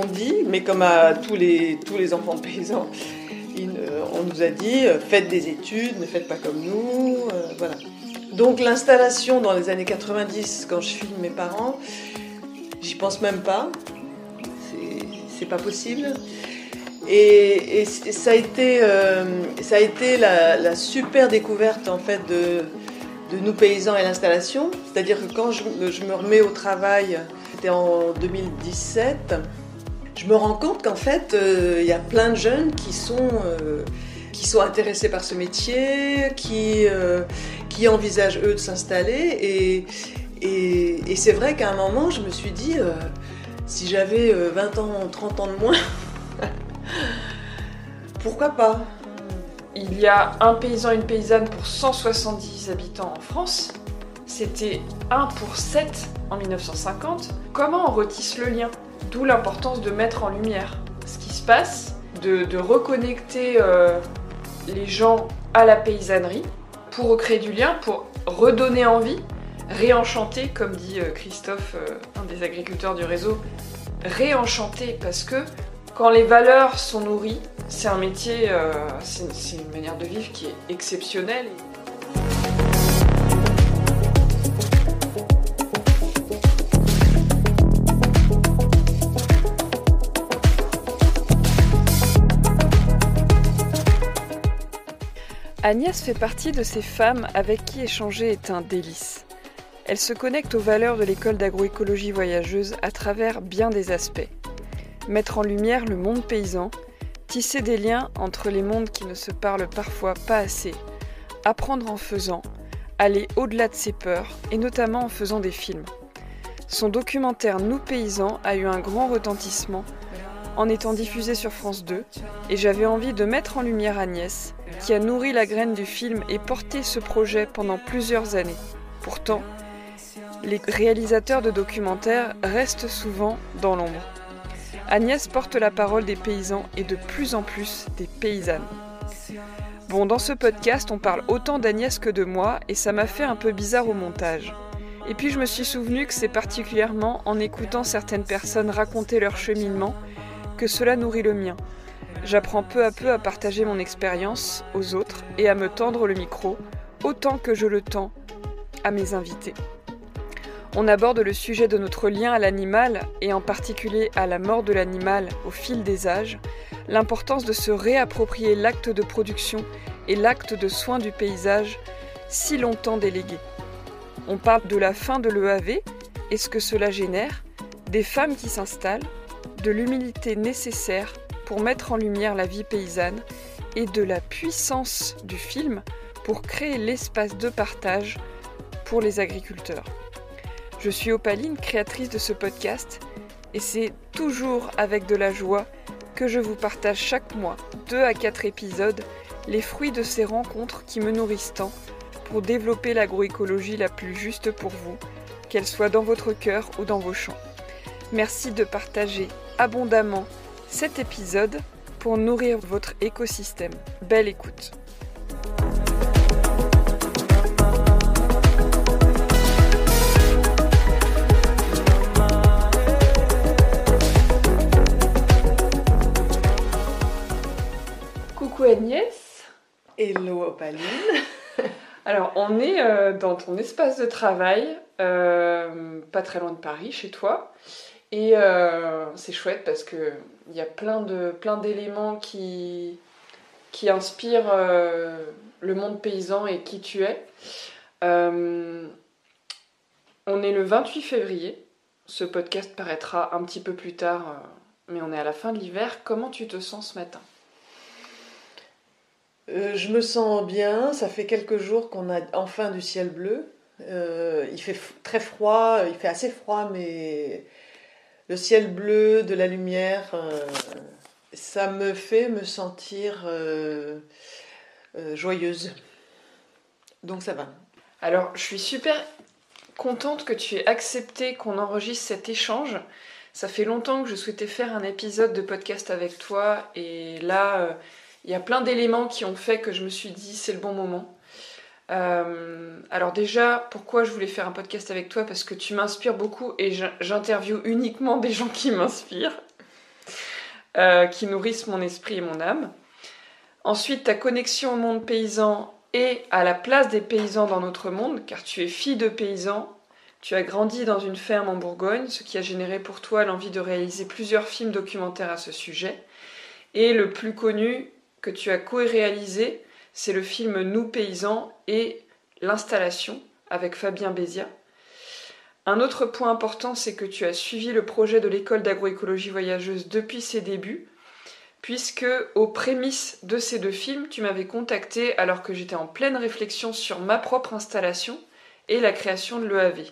ont dit, mais comme à tous les enfants de paysans, on nous a dit faites des études, ne faites pas comme nous, voilà. Donc l'installation dans les années 90, quand je filme mes parents, j'y pense même pas, c'est pas possible. Et ça a été la super découverte en fait de nous paysans et l'installation. C'est-à-dire que quand je me remets au travail, c'était en 2017, je me rends compte qu'en fait, il y a plein de jeunes qui sont intéressés par ce métier, qui envisagent eux de s'installer. Et c'est vrai qu'à un moment, je me suis dit, si j'avais 20 ans, 30 ans de moins, pourquoi pas ? Il y a un paysan et une paysanne pour 170 habitants en France. C'était 1 pour 7 en 1950. Comment on retisse le lien ? D'où l'importance de mettre en lumière ce qui se passe, de reconnecter les gens à la paysannerie pour recréer du lien, pour redonner envie, réenchanter, comme dit Christophe, un des agriculteurs du réseau, réenchanter, parce que quand les valeurs sont nourries, c'est un métier, c'est une manière de vivre qui est exceptionnelle. Agnès fait partie de ces femmes avec qui échanger est un délice. Elle se connecte aux valeurs de l'école d'agroécologie voyageuse à travers bien des aspects. Mettre en lumière le monde paysan, tisser des liens entre les mondes qui ne se parlent parfois pas assez, apprendre en faisant, aller au-delà de ses peurs et notamment en faisant des films. Son documentaire Nous paysans a eu un grand retentissement en étant diffusé sur France 2 et j'avais envie de mettre en lumière Agnès qui a nourri la graine du film et porté ce projet pendant plusieurs années. Pourtant, les réalisateurs de documentaires restent souvent dans l'ombre. Agnès porte la parole des paysans et de plus en plus des paysannes. Bon, dans ce podcast, on parle autant d'Agnès que de moi et ça m'a fait un peu bizarre au montage. Et puis je me suis souvenu que c'est particulièrement en écoutant certaines personnes raconter leur cheminement que cela nourrit le mien. J'apprends peu à peu à partager mon expérience aux autres et à me tendre le micro autant que je le tends à mes invités. On aborde le sujet de notre lien à l'animal et en particulier à la mort de l'animal au fil des âges, l'importance de se réapproprier l'acte de production et l'acte de soin du paysage si longtemps délégué. On parle de la fin de l'EAV et ce que cela génère, des femmes qui s'installent, de l'humilité nécessaire pour mettre en lumière la vie paysanne et de la puissance du film pour créer l'espace de partage pour les agriculteurs. Je suis Opaline, créatrice de ce podcast, et c'est toujours avec de la joie que je vous partage chaque mois, 2 à 4 épisodes, les fruits de ces rencontres qui me nourrissent tant pour développer l'agroécologie la plus juste pour vous, qu'elle soit dans votre cœur ou dans vos champs. Merci de partager abondamment cet épisode pour nourrir votre écosystème. Belle écoute! Coucou Agnès. Hello Opaline. Alors on est dans ton espace de travail, pas très loin de Paris, chez toi. Et c'est chouette parce qu'il y a plein d'éléments qui inspirent le monde paysan et qui tu es. On est le 28 février. Ce podcast paraîtra un petit peu plus tard, mais on est à la fin de l'hiver. Comment tu te sens ce matin ? Je me sens bien, ça fait quelques jours qu'on a enfin du ciel bleu. Il fait très froid, il fait assez froid, mais le ciel bleu, de la lumière, ça me fait me sentir joyeuse. Donc ça va. Alors, je suis super contente que tu aies accepté qu'on enregistre cet échange. Ça fait longtemps que je souhaitais faire un épisode de podcast avec toi, et là... il y a plein d'éléments qui ont fait que je me suis dit c'est le bon moment. Alors déjà, pourquoi je voulais faire un podcast avec toi ? Parce que tu m'inspires beaucoup et j'interviewe uniquement des gens qui m'inspirent. qui nourrissent mon esprit et mon âme. Ensuite, ta connexion au monde paysan et à la place des paysans dans notre monde, car tu es fille de paysans, tu as grandi dans une ferme en Bourgogne, ce qui a généré pour toi l'envie de réaliser plusieurs films documentaires à ce sujet. Et le plus connu que tu as co-réalisé, c'est le film Nous paysans et l'installation avec Fabien Béziat. Un autre point important, c'est que tu as suivi le projet de l'école d'agroécologie voyageuse depuis ses débuts, puisque aux prémices de ces 2 films, tu m'avais contacté alors que j'étais en pleine réflexion sur ma propre installation et la création de l'EAV.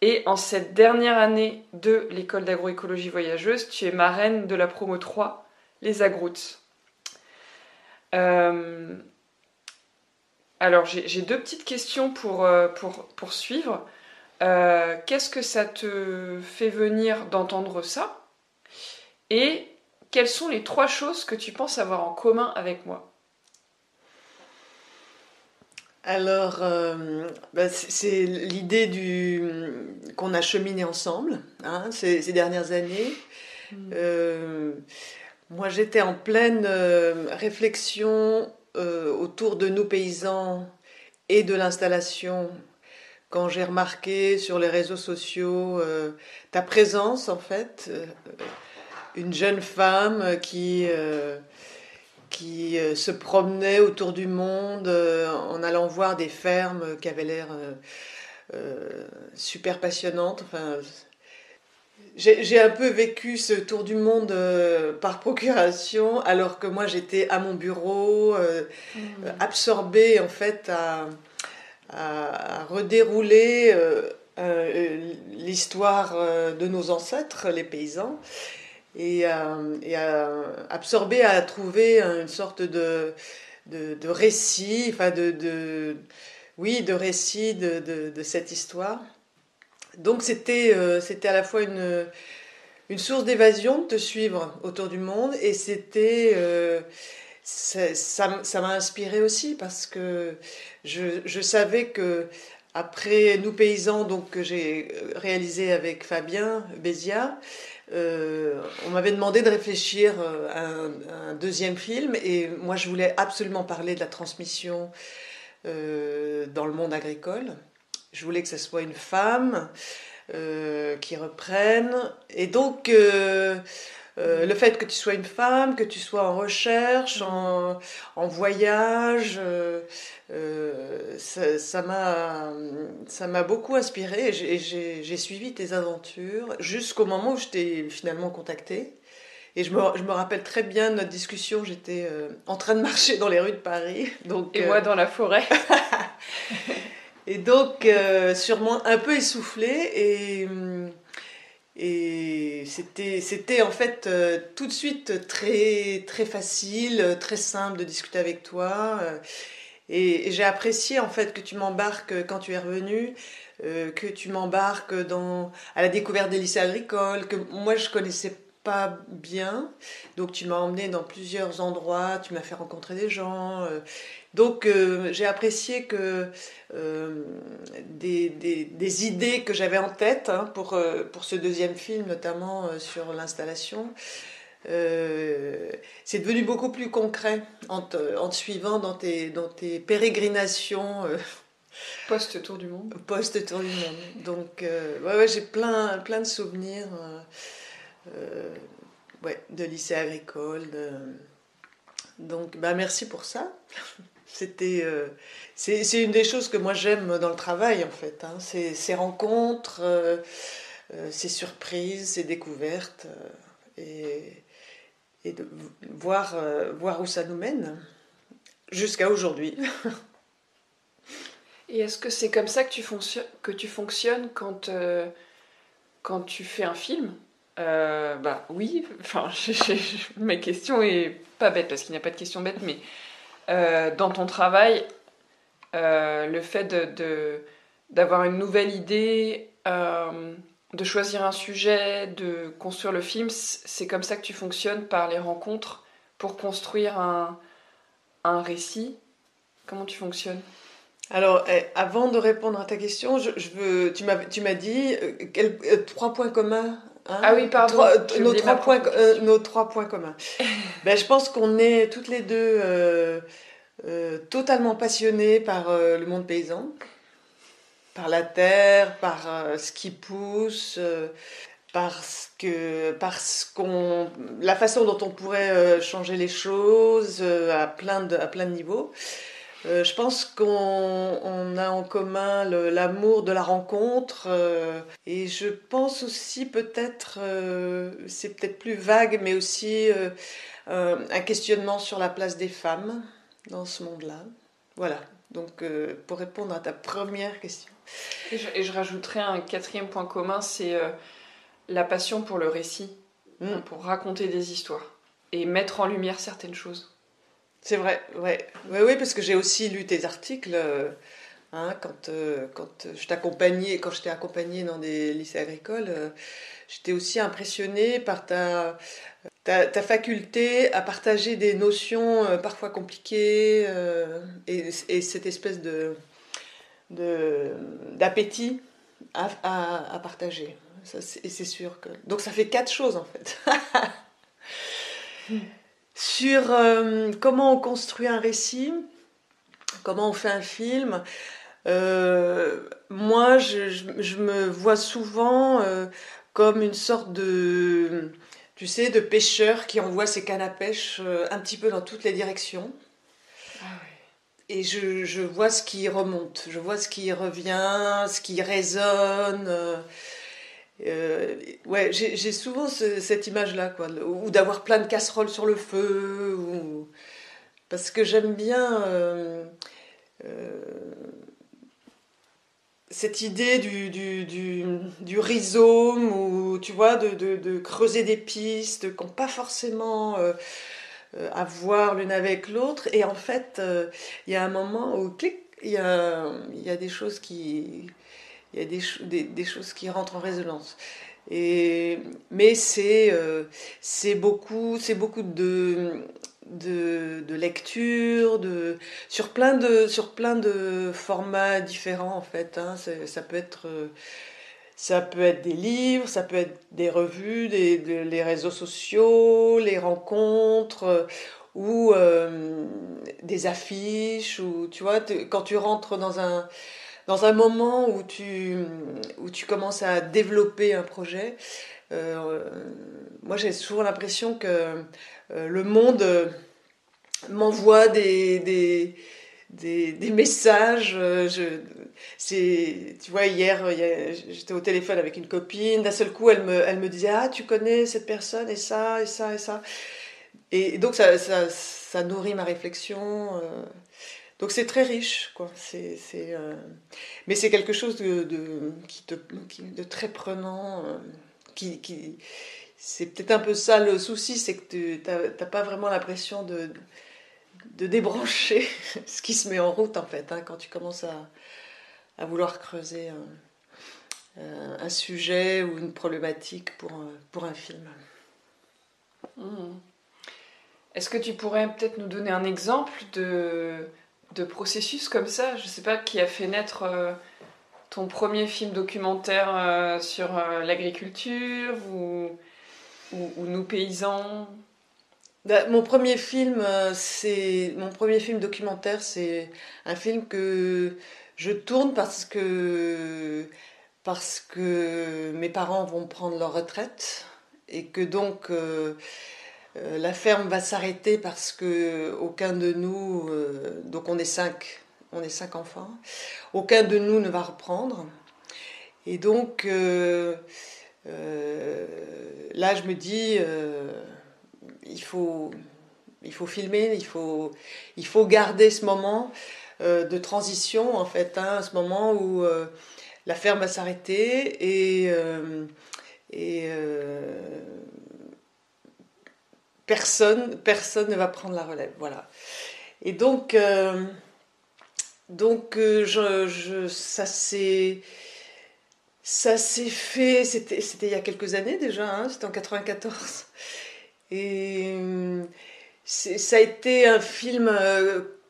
Et en cette dernière année de l'école d'agroécologie voyageuse, tu es marraine de la promo 3, les Agroutes. Alors j'ai 2 petites questions pour suivre. Qu'est-ce que ça te fait venir d'entendre ça? Et quelles sont les 3 choses que tu penses avoir en commun avec moi? Alors, c'est l'idée qu'on a cheminé ensemble, hein, ces dernières années. Moi, j'étais en pleine réflexion autour de Nous paysans et de l'installation quand j'ai remarqué sur les réseaux sociaux ta présence, en fait, une jeune femme qui se promenait autour du monde en allant voir des fermes qui avaient l'air super passionnantes. Enfin, j'ai un peu vécu ce tour du monde par procuration, alors que moi j'étais à mon bureau, absorbée en fait à redérouler l'histoire de nos ancêtres, les paysans, et à absorber, à trouver une sorte de récit, enfin de récit de cette histoire. Donc c'était à la fois une source d'évasion de te suivre autour du monde, et ça m'a inspiré aussi parce que je savais que après Nous paysans, donc que j'ai réalisé avec Fabien Béziat, on m'avait demandé de réfléchir à un 2e film, et moi je voulais absolument parler de la transmission dans le monde agricole. Je voulais que ce soit une femme qui reprenne. Et donc, le fait que tu sois une femme, que tu sois en recherche, en voyage, ça m'a beaucoup inspirée. Et j'ai suivi tes aventures jusqu'au moment où je t'ai finalement contactée. Et je me rappelle très bien de notre discussion. J'étais en train de marcher dans les rues de Paris. Donc, et moi dans la forêt. Et donc, sûrement un peu essoufflée, et c'était en fait tout de suite très, très facile, très simple de discuter avec toi. Et j'ai apprécié en fait que tu m'embarques quand tu es revenu, que tu m'embarques à la découverte des lycées agricoles, que moi je connaissais pas bien. Donc tu m'as emmené dans plusieurs endroits, tu m'as fait rencontrer des gens. Donc j'ai apprécié que des idées que j'avais en tête, hein, pour ce 2e film, notamment sur l'installation, c'est devenu beaucoup plus concret en te suivant dans tes pérégrinations Post-tour du monde. Post-tour du monde. Donc ouais, j'ai plein de souvenirs de lycée agricole. Donc merci pour ça. C'est une des choses que moi j'aime dans le travail, en fait, hein. Ces rencontres, ces surprises, ces découvertes, et de voir où ça nous mène jusqu'à aujourd'hui. Et est-ce que c'est comme ça que tu fonctionnes quand tu fais un film? Oui, enfin, ma question est pas bête parce qu'il n'y a pas de question bête, mais dans ton travail, le fait d'avoir une nouvelle idée, de choisir un sujet, de construire le film, c'est comme ça que tu fonctionnes, par les rencontres, pour construire un récit? Comment tu fonctionnes? Alors, avant de répondre à ta question, tu m'as dit 3 points communs Hein, Ah oui, pardon. Nos 3 points communs. Ben, je pense qu'on est toutes les deux totalement passionnées par le monde paysan, par la terre, par ce qui pousse, la façon dont on pourrait changer les choses à plein de niveaux. Je pense qu'on a en commun l'amour de la rencontre et je pense aussi peut-être, c'est peut-être plus vague, mais aussi un questionnement sur la place des femmes dans ce monde-là. Voilà, donc pour répondre à ta première question. Et je rajouterais un 4e point commun, c'est la passion pour le récit, pour raconter des histoires et mettre en lumière certaines choses. C'est vrai, ouais. Oui, parce que j'ai aussi lu tes articles quand je t'accompagnais, quand je t'ai accompagnée dans des lycées agricoles. J'étais aussi impressionnée par ta faculté à partager des notions parfois compliquées et cette espèce d'appétit à partager. Et c'est sûr que... Donc ça fait 4 choses en fait. Sur comment on construit un récit, comment on fait un film, moi je me vois souvent comme une sorte de, tu sais, de pêcheur qui envoie ses cannes à pêche un petit peu dans toutes les directions. Ah ouais. Et je vois ce qui remonte, je vois ce qui revient, ce qui résonne. Ouais, j'ai souvent cette image-là, quoi, ou d'avoir plein de casseroles sur le feu, parce que j'aime bien euh, cette idée du rhizome, ou tu vois, de creuser des pistes qui n'ont pas forcément à voir l'une avec l'autre, et en fait, il y a un moment où clic, il y a des choses qui il y a des choses qui rentrent en résonance. Mais c'est beaucoup de lecture, sur plein de formats différents en fait. Hein. Ça peut être des livres, ça peut être des revues, les réseaux sociaux, les rencontres, ou des affiches, ou tu vois, quand tu rentres dans un moment où tu commences à développer un projet, euh, moi j'ai souvent l'impression que le monde m'envoie des messages. Tu vois, hier, j'étais au téléphone avec une copine. D'un seul coup, elle me disait: Ah, tu connais cette personne, et ça, et ça, et ça. Et donc, ça nourrit ma réflexion. Donc, c'est très riche, quoi. Mais c'est quelque chose de très prenant. C'est peut-être un peu ça le souci, c'est que tu n'as pas vraiment l'impression de débrancher ce qui se met en route, en fait, hein, quand tu commences à vouloir creuser un sujet ou une problématique pour un film. Mmh. Est-ce que tu pourrais peut-être nous donner un exemple de processus comme ça? Je ne sais pas, qui a fait naître ton premier film documentaire sur l'agriculture ou nous paysans? Mon premier film, mon premier film documentaire, c'est un film que je tourne parce que mes parents vont prendre leur retraite et que donc la ferme va s'arrêter parce que aucun de nous, donc on est 5 enfants, aucun de nous ne va reprendre. Et donc là, je me dis, il faut, il faut filmer, il faut garder ce moment de transition, en fait, hein, ce moment où la ferme va s'arrêter et personne ne va prendre la relève. Voilà. Et donc, ça s'est fait, c'était il y a quelques années déjà, hein, c'était en 94. Et ça a été un film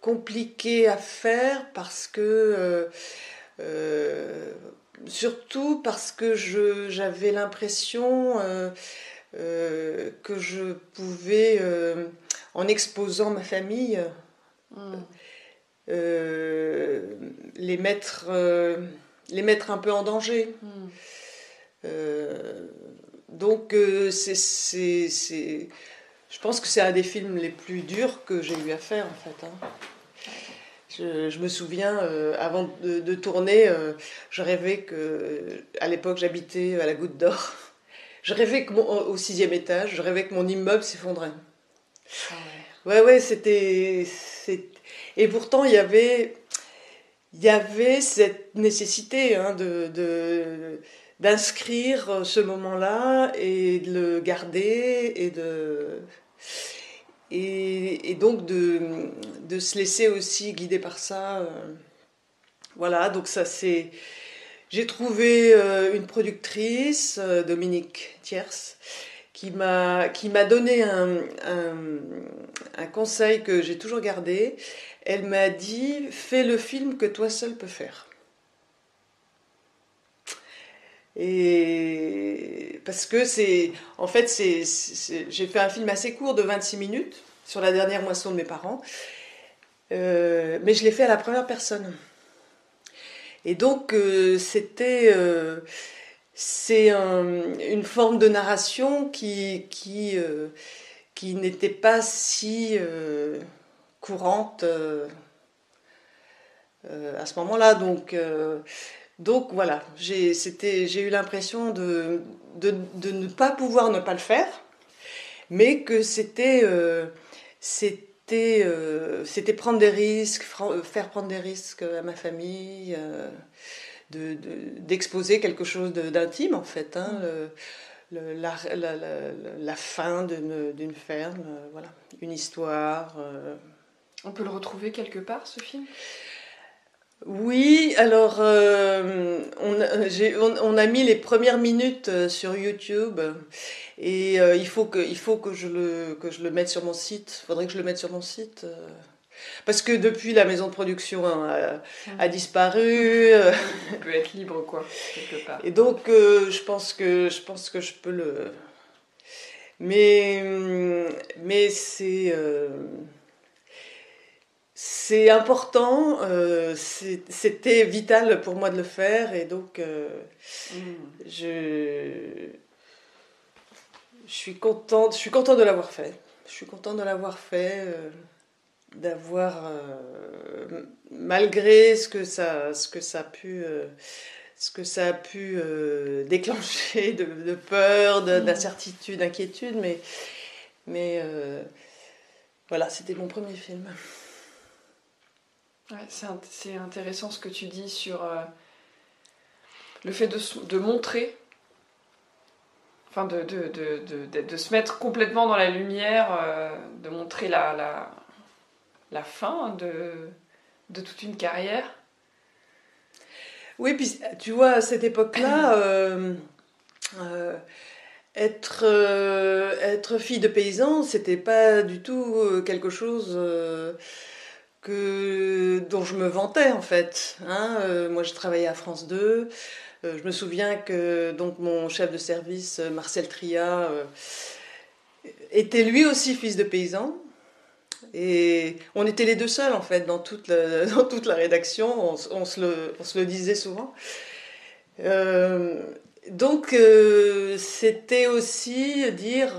compliqué à faire parce que surtout parce que j'avais l'impression que je pouvais, en exposant ma famille, les mettre un peu en danger. Donc je pense que c'est un des films les plus durs que j'ai eu à faire en fait. Je me souviens, avant de tourner, je rêvais à l'époque j'habitais à la Goutte d'Or, je rêvais au 6e étage, je rêvais que mon immeuble s'effondrait. Ouais, et pourtant il y avait cette nécessité d'inscrire ce moment-là et de le garder et donc de se laisser aussi guider par ça. Voilà, donc ça c'est... J'ai trouvé une productrice, Dominique Thiers, qui m'a donné un conseil que j'ai toujours gardé. Elle m'a dit, fais le film que toi seul peux faire. Et parce que j'ai fait un film assez court de 26 minutes sur la dernière moisson de mes parents, mais je l'ai fait à la première personne. Et donc c'est une forme de narration qui n'était pas si courante à ce moment-là. Donc voilà, j'ai eu l'impression de ne pas pouvoir ne pas le faire, mais que c'était prendre des risques, faire prendre des risques à ma famille, d'exposer quelque chose d'intime en fait, la fin d'une ferme, voilà, une histoire. On peut le retrouver quelque part, ce film ? Oui, alors on a mis les premières minutes sur YouTube et il faut que je le mette sur mon site. Il faudrait que je le mette sur mon site parce que depuis la maison de production a disparu. Il peut être libre quoi, quelque part. Et donc je pense que je peux le. Mais c'est important, c'était vital pour moi de le faire et donc je suis contente de l'avoir fait. Je suis contente de l'avoir fait, d'avoir malgré ce que ça a pu déclencher de peur, d'incertitude, d'inquiétude, mais voilà, c'était mon premier film. Ouais, c'est intéressant ce que tu dis sur le fait de montrer, enfin de se mettre complètement dans la lumière, de montrer la fin de toute une carrière. Oui, puis tu vois, à cette époque-là, être fille de paysan, c'était pas du tout quelque chose dont je me vantais en fait. Moi, je travaillais à France 2. Je me souviens que donc mon chef de service, Marcel Tria, était lui aussi fils de paysan. Et on était les deux seuls en fait dans toute la rédaction. On se le disait souvent. Donc c'était aussi dire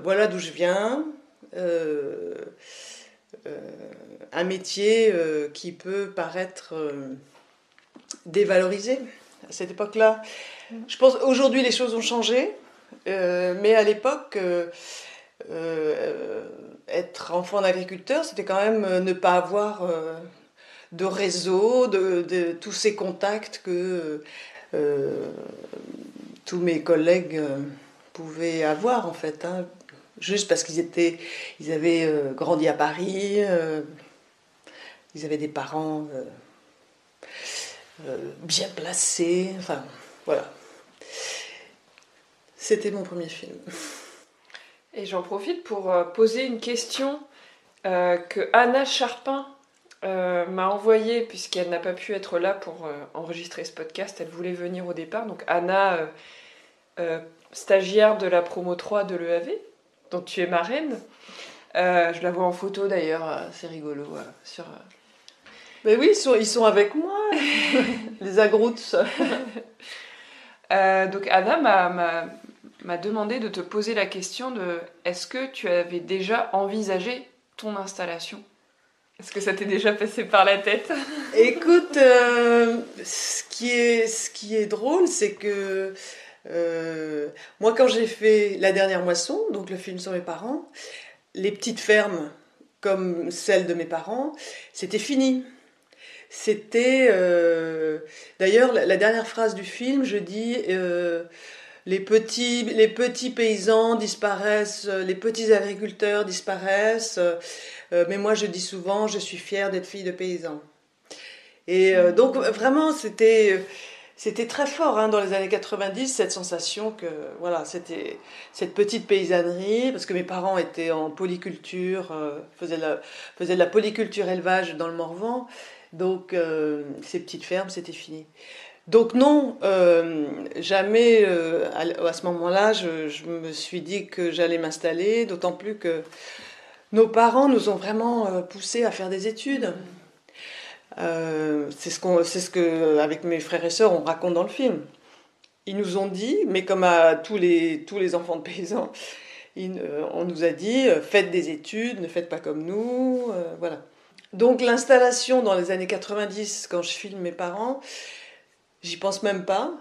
voilà d'où je viens. Un métier qui peut paraître dévalorisé à cette époque-là. Je pense aujourd'hui les choses ont changé, mais à l'époque, être enfant d'agriculteur, c'était quand même ne pas avoir de réseau, de tous ces contacts que tous mes collègues pouvaient avoir en fait. Juste parce qu'ils avaient grandi à Paris, ils avaient des parents bien placés, enfin voilà. C'était mon premier film. Et j'en profite pour poser une question que Anna Charpin m'a envoyé, puisqu'elle n'a pas pu être là pour enregistrer ce podcast, elle voulait venir au départ. Donc Anna, stagiaire de la promo 3 de l'EAV, dont tu es marraine. Je la vois en photo d'ailleurs, c'est rigolo. Sur, Mais oui, ils sont avec moi, les agroutes. Donc Anna m'a demandé de te poser la question de est-ce que tu avais déjà envisagé ton installation? Est-ce que ça t'est déjà passé par la tête? Écoute, ce qui est drôle, c'est que moi, quand j'ai fait La Dernière Moisson, donc le film sur mes parents, les petites fermes comme celle de mes parents, c'était fini. C'était d'ailleurs la dernière phrase du film, je dis les petits paysans disparaissent, les petits agriculteurs disparaissent, mais moi je dis souvent je suis fière d'être fille de paysan. Et donc vraiment c'était très fort hein, dans les années 90 cette sensation que voilà c'était cette petite paysannerie parce que mes parents étaient en polyculture, faisaient de la polyculture élevage dans le Morvan. Donc, ces petites fermes, c'était fini. Donc non, jamais à ce moment-là, je me suis dit que j'allais m'installer, d'autant plus que nos parents nous ont vraiment poussés à faire des études. C'est ce que, avec mes frères et sœurs, on raconte dans le film. Ils nous ont dit, mais comme à tous les enfants de paysans, on nous a dit, faites des études, ne faites pas comme nous, voilà. Donc l'installation dans les années 90, quand je filme mes parents, j'y pense même pas.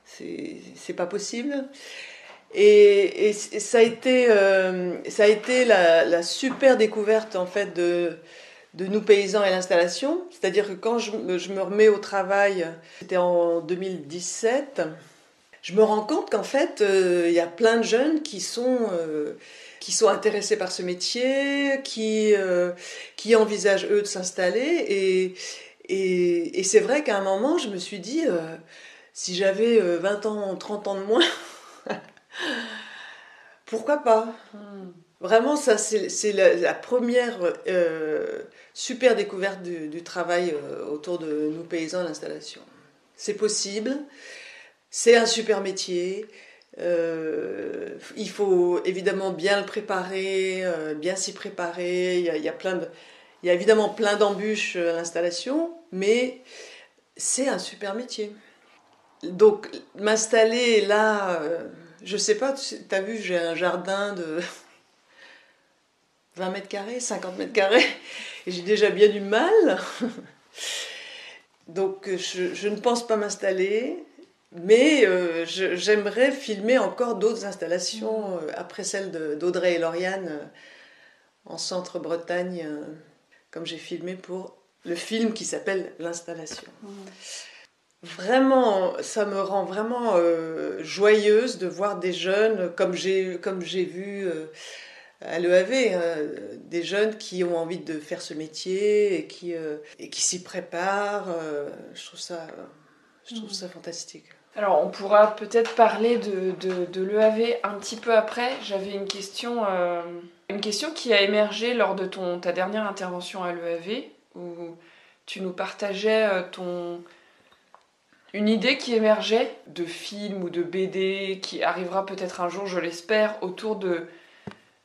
C'est pas possible. Et ça a été la super découverte en fait de nous paysans et l'installation. C'est-à-dire que quand je me remets au travail, c'était en 2017, je me rends compte qu'en fait, il y a plein de jeunes qui sont intéressés par ce métier, qui envisagent eux de s'installer. Et c'est vrai qu'à un moment, je me suis dit, si j'avais 20 ans, 30 ans de moins, pourquoi pas? Vraiment, ça, c'est la première super découverte du travail autour de nous paysans à l'installation. C'est possible, c'est un super métier. Il faut évidemment bien le préparer, bien s'y préparer. Il y a évidemment plein d'embûches à l'installation, mais c'est un super métier. Donc m'installer là, je sais pas, t'as vu, j'ai un jardin de 20 mètres carrés, 50 mètres carrés, et j'ai déjà bien du mal. Donc je ne pense pas m'installer. Mais j'aimerais filmer encore d'autres installations après celle d'Audrey et Lauriane en Centre-Bretagne, comme j'ai filmé pour le film qui s'appelle L'Installation. Vraiment, ça me rend vraiment joyeuse de voir des jeunes, comme j'ai vu à l'EAV, des jeunes qui ont envie de faire ce métier et qui s'y préparent. Je trouve ça fantastique. Alors, on pourra peut-être parler de l'EAV un petit peu après. J'avais une question qui a émergé lors de ta dernière intervention à l'EAV, où tu nous partageais une idée qui émergeait de film ou de BD, qui arrivera peut-être un jour, je l'espère, autour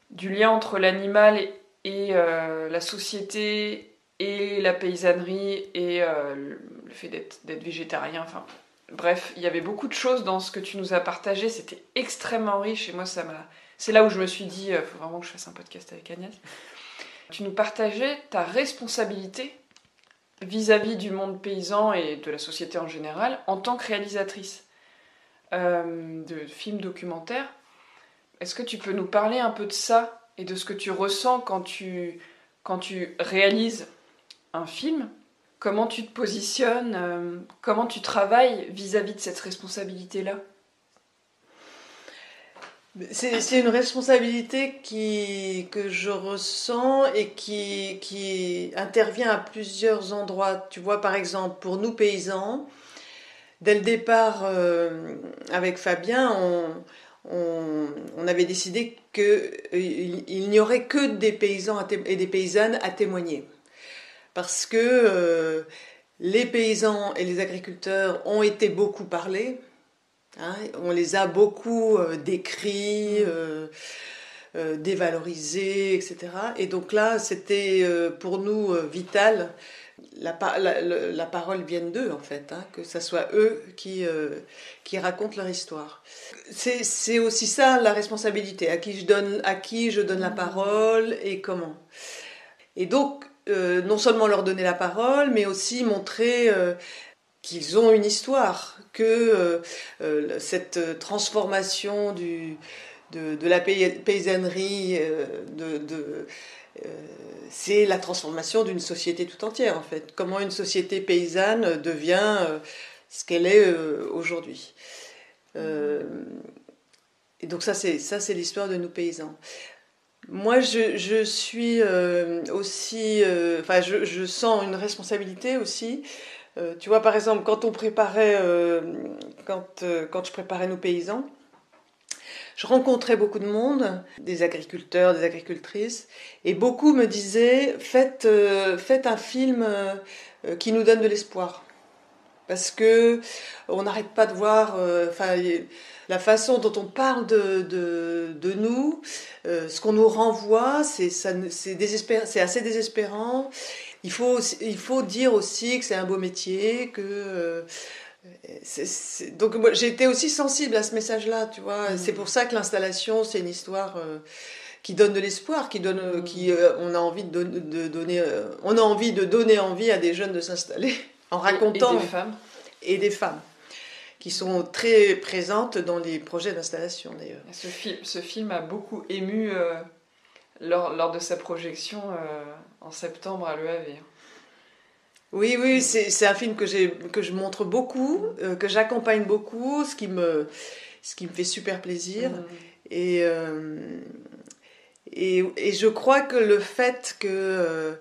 du lien entre l'animal et la société, et la paysannerie, et le fait d'être végétarien, enfin... Bref, il y avait beaucoup de choses dans ce que tu nous as partagé, c'était extrêmement riche et moi c'est là où je me suis dit, il faut vraiment que je fasse un podcast avec Agnès. Tu nous partageais ta responsabilité vis-à-vis du monde paysan et de la société en général en tant que réalisatrice de films documentaires. Est-ce que tu peux nous parler un peu de ça et de ce que tu ressens quand tu réalises un film ? Comment tu te positionnes, comment tu travailles vis-à-vis de cette responsabilité-là? C'est une responsabilité que je ressens et qui intervient à plusieurs endroits. Tu vois, par exemple, pour nous paysans, dès le départ, avec Fabien, on avait décidé qu'il n'y aurait que des paysans et des paysannes à témoigner. parce que les paysans et les agriculteurs ont été beaucoup parlés, hein, on les a beaucoup décrits, dévalorisés, etc. Et donc là, c'était pour nous vital la parole vienne d'eux, en fait, hein, que ce soit eux qui racontent leur histoire. C'est aussi ça la responsabilité, à qui je donne la parole et comment. Et donc, non seulement leur donner la parole, mais aussi montrer qu'ils ont une histoire, que cette transformation de la paysannerie, c'est la transformation d'une société tout entière, en fait. Comment une société paysanne devient ce qu'elle est aujourd'hui. Et donc ça, c'est l'histoire de nos paysans. Moi, je suis aussi... Enfin, je sens une responsabilité aussi. Tu vois, par exemple, quand on préparait... quand je préparais nos paysans, je rencontrais beaucoup de monde, des agriculteurs, des agricultrices, et beaucoup me disaient faites un film qui nous donne de l'espoir. Parce que on n'arrête pas de voir la façon dont on parle de nous, ce qu'on nous renvoie, c'est assez désespérant. Il faut dire aussi que c'est un beau métier, que... Donc moi, j'ai été aussi sensible à ce message-là, tu vois. C'est pour ça que l'installation, c'est une histoire qui donne de l'espoir, on a envie de donner, on a envie de donner envie à des jeunes de s'installer en racontant. Et des femmes qui sont très présentes dans les projets d'installation d'ailleurs. Ce film a beaucoup ému lors de sa projection en septembre à l'EAV. Oui, c'est un film que je montre beaucoup, que j'accompagne beaucoup, ce qui me fait super plaisir. Et je crois que le fait que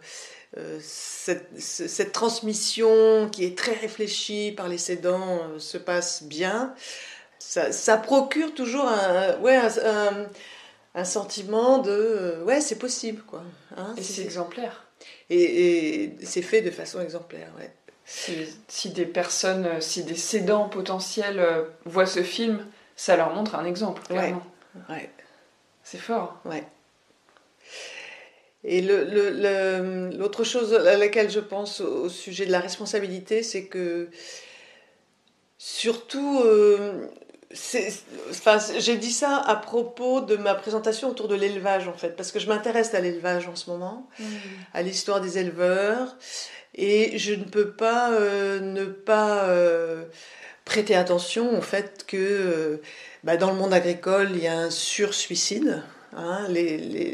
cette transmission qui est très réfléchie par les cédants se passe bien, ça procure toujours un sentiment de ouais, c'est possible, quoi. Hein, et c'est exemplaire. Et c'est fait de façon exemplaire, ouais. Si des cédants potentiels voient ce film, ça leur montre un exemple, clairement. Ouais. C'est fort. Ouais. Et l'autre chose à laquelle je pense au sujet de la responsabilité, c'est que surtout... j'ai dit ça à propos de ma présentation autour de l'élevage, en fait, parce que je m'intéresse à l'élevage en ce moment, à l'histoire des éleveurs, et je ne peux pas ne pas prêter attention au fait que dans le monde agricole, il y a un sursuicide. Hein,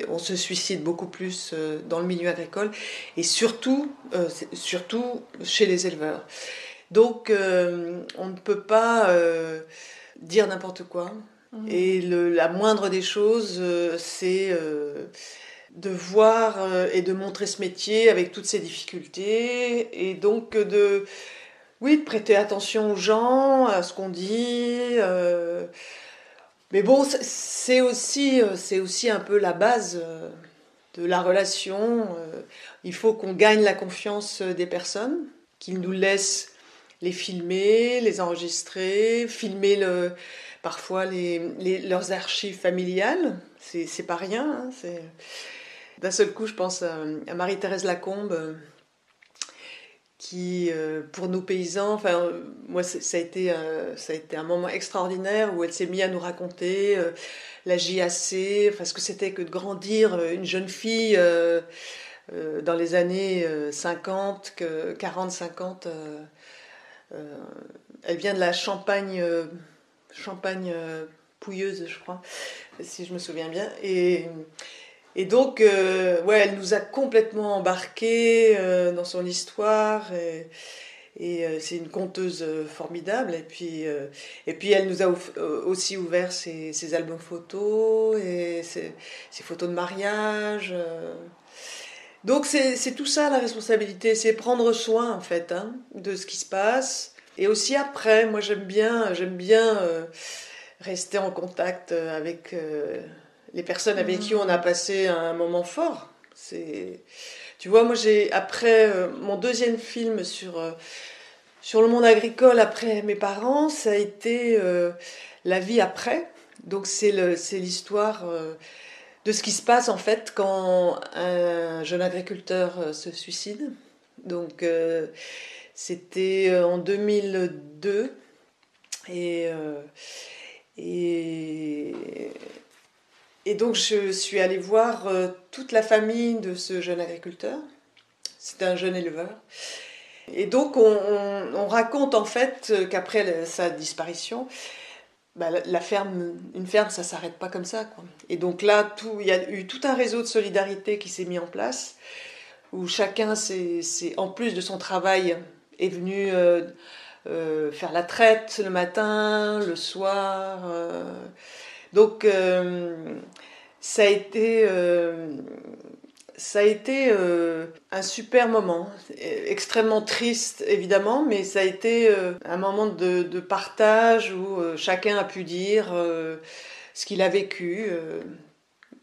on se suicide beaucoup plus dans le milieu agricole, et surtout chez les éleveurs. Donc, on ne peut pas... dire n'importe quoi. Et la moindre des choses, c'est de voir et de montrer ce métier avec toutes ses difficultés, et donc de prêter attention aux gens, à ce qu'on dit. Mais bon, c'est aussi un peu la base de la relation. Il faut qu'on gagne la confiance des personnes, qu'ils nous laissent les filmer, les enregistrer, filmer parfois leurs archives familiales. C'est pas rien. Hein, d'un seul coup, je pense à Marie-Thérèse Lacombe, qui, pour nos paysans, moi, ça a été un moment extraordinaire où elle s'est mise à nous raconter la JAC, ce que c'était que de grandir une jeune fille dans les années 50, 40-50. Elle vient de la Champagne Pouilleuse, je crois, si je me souviens bien. Et donc, elle nous a complètement embarqués dans son histoire. Et c'est une conteuse formidable. Et puis elle nous a aussi ouvert ses albums photos et ses photos de mariage. Donc c'est tout ça la responsabilité, c'est prendre soin en fait de ce qui se passe. Et aussi après, moi j'aime bien rester en contact avec les personnes avec qui on a passé un moment fort. Tu Tu vois, moi, après mon deuxième film sur le monde agricole, après mes parents, ça a été la vie après. Donc, c'est l'histoire de ce qui se passe, en fait, quand un jeune agriculteur se suicide. Donc, c'était en 2002. Et, et, et donc je suis allée voir toute la famille de ce jeune agriculteur. C'était un jeune éleveur. Et donc on raconte en fait qu'après sa disparition, bah, une ferme, ça s'arrête pas comme ça, quoi. Et donc là, il y a eu tout un réseau de solidarité qui s'est mis en place, où chacun, en plus de son travail, est venu faire la traite le matin, le soir. Donc ça a été, un super moment, extrêmement triste évidemment, mais ça a été un moment de partage où chacun a pu dire ce qu'il a vécu.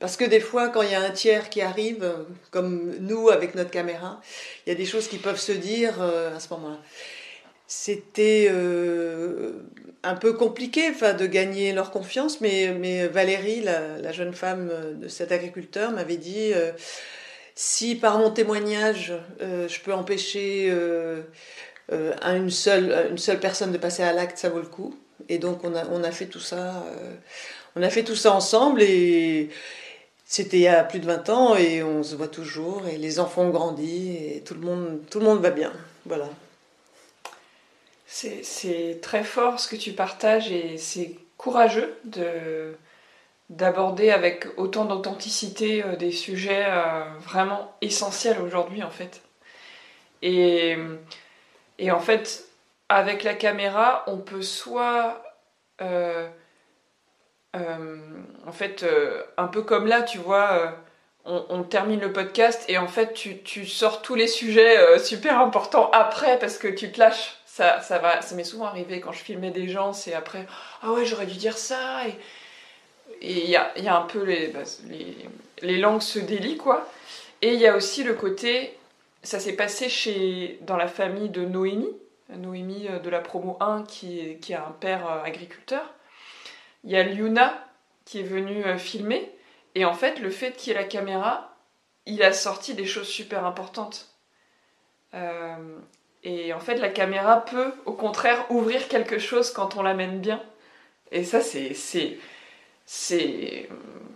Parce que des fois, quand il y a un tiers qui arrive, comme nous avec notre caméra, il y a des choses qui peuvent se dire à ce moment-là. C'était un peu compliqué, enfin, de gagner leur confiance, mais Valérie, la jeune femme de cet agriculteur, m'avait dit si par mon témoignage je peux empêcher une seule personne de passer à l'acte, ça vaut le coup. Et donc on a fait tout ça, on a fait tout ça ensemble, et c'était il y a plus de 20 ans, et on se voit toujours, et les enfants ont grandi, et tout le monde va bien. Voilà. C'est très fort ce que tu partages, et c'est courageux d'aborder avec autant d'authenticité des sujets vraiment essentiels aujourd'hui en fait. Et, et en fait, avec la caméra, on peut soit en fait, un peu comme là, tu vois, on termine le podcast et en fait, tu sors tous les sujets super importants après parce que tu te lâches. Ça m'est souvent arrivé quand je filmais des gens, c'est après, ah ouais, j'aurais dû dire ça. Et il y a un peu les langues se délient, quoi. Et il y a aussi le côté, ça s'est passé dans la famille de Noémie de la promo 1 qui a un père agriculteur. Il y a Liuna qui est venue filmer, et en fait, le fait qu'il y ait la caméra, il a sorti des choses super importantes. Et en fait, la caméra peut, au contraire, ouvrir quelque chose quand on l'amène bien. Et ça,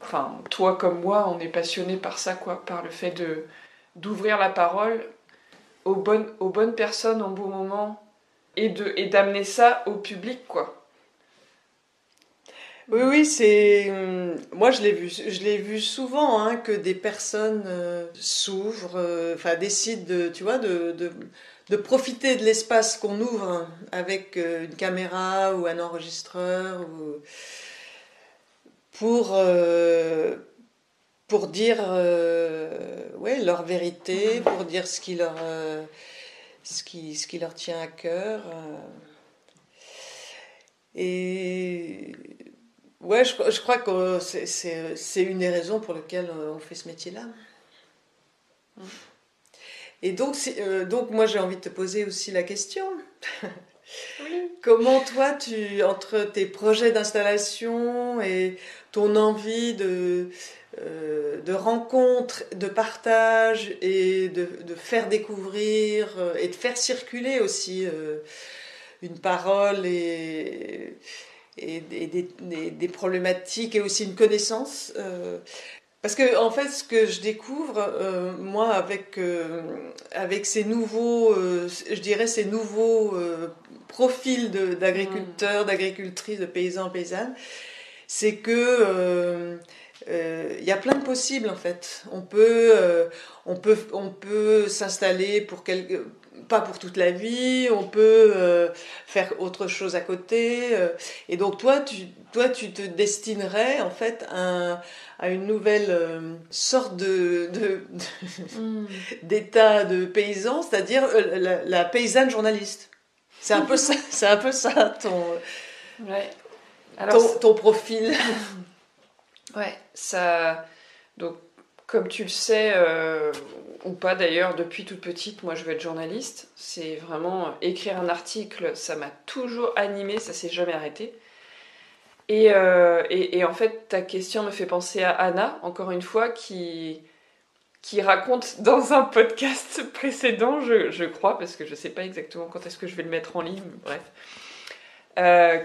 enfin, toi comme moi, on est passionné par ça, quoi, par le fait d'ouvrir la parole aux bonnes personnes au bon moment, et d'amener ça au public, quoi. Oui, moi je l'ai vu souvent, hein, que des personnes s'ouvrent, enfin décident tu vois, de profiter de l'espace qu'on ouvre, hein, avec une caméra ou un enregistreur, pour dire ouais, leur vérité, pour dire ce qui leur tient à cœur. Et ouais, je crois que c'est une des raisons pour lesquelles on fait ce métier-là. Et donc moi j'ai envie de te poser aussi la question. Oui. Comment toi, entre tes projets d'installation et ton envie de rencontre, de partage, et de faire découvrir et de faire circuler aussi une parole et des problématiques, et aussi une connaissance. Parce que en fait, ce que je découvre, moi, avec ces nouveaux, je dirais ces nouveaux profils d'agriculteurs, d'agricultrices, de paysans, paysannes, c'est que il y a plein de possibles en fait. On peut s'installer pas pour toute la vie, on peut faire autre chose à côté. Et donc toi, tu te destinerais en fait à une nouvelle sorte d'état de paysan, c'est-à-dire la paysanne journaliste. C'est un peu ça, Ouais. Alors, ton profil. Ouais, ça. Donc, Comme tu le sais, ou pas d'ailleurs, depuis toute petite, moi je veux être journaliste. C'est vraiment écrire un article, ça m'a toujours animée, ça s'est jamais arrêté. Et en fait, ta question me fait penser à Anna, encore une fois, qui raconte dans un podcast précédent, je crois, parce que je sais pas exactement quand est-ce que je vais le mettre en ligne, bref,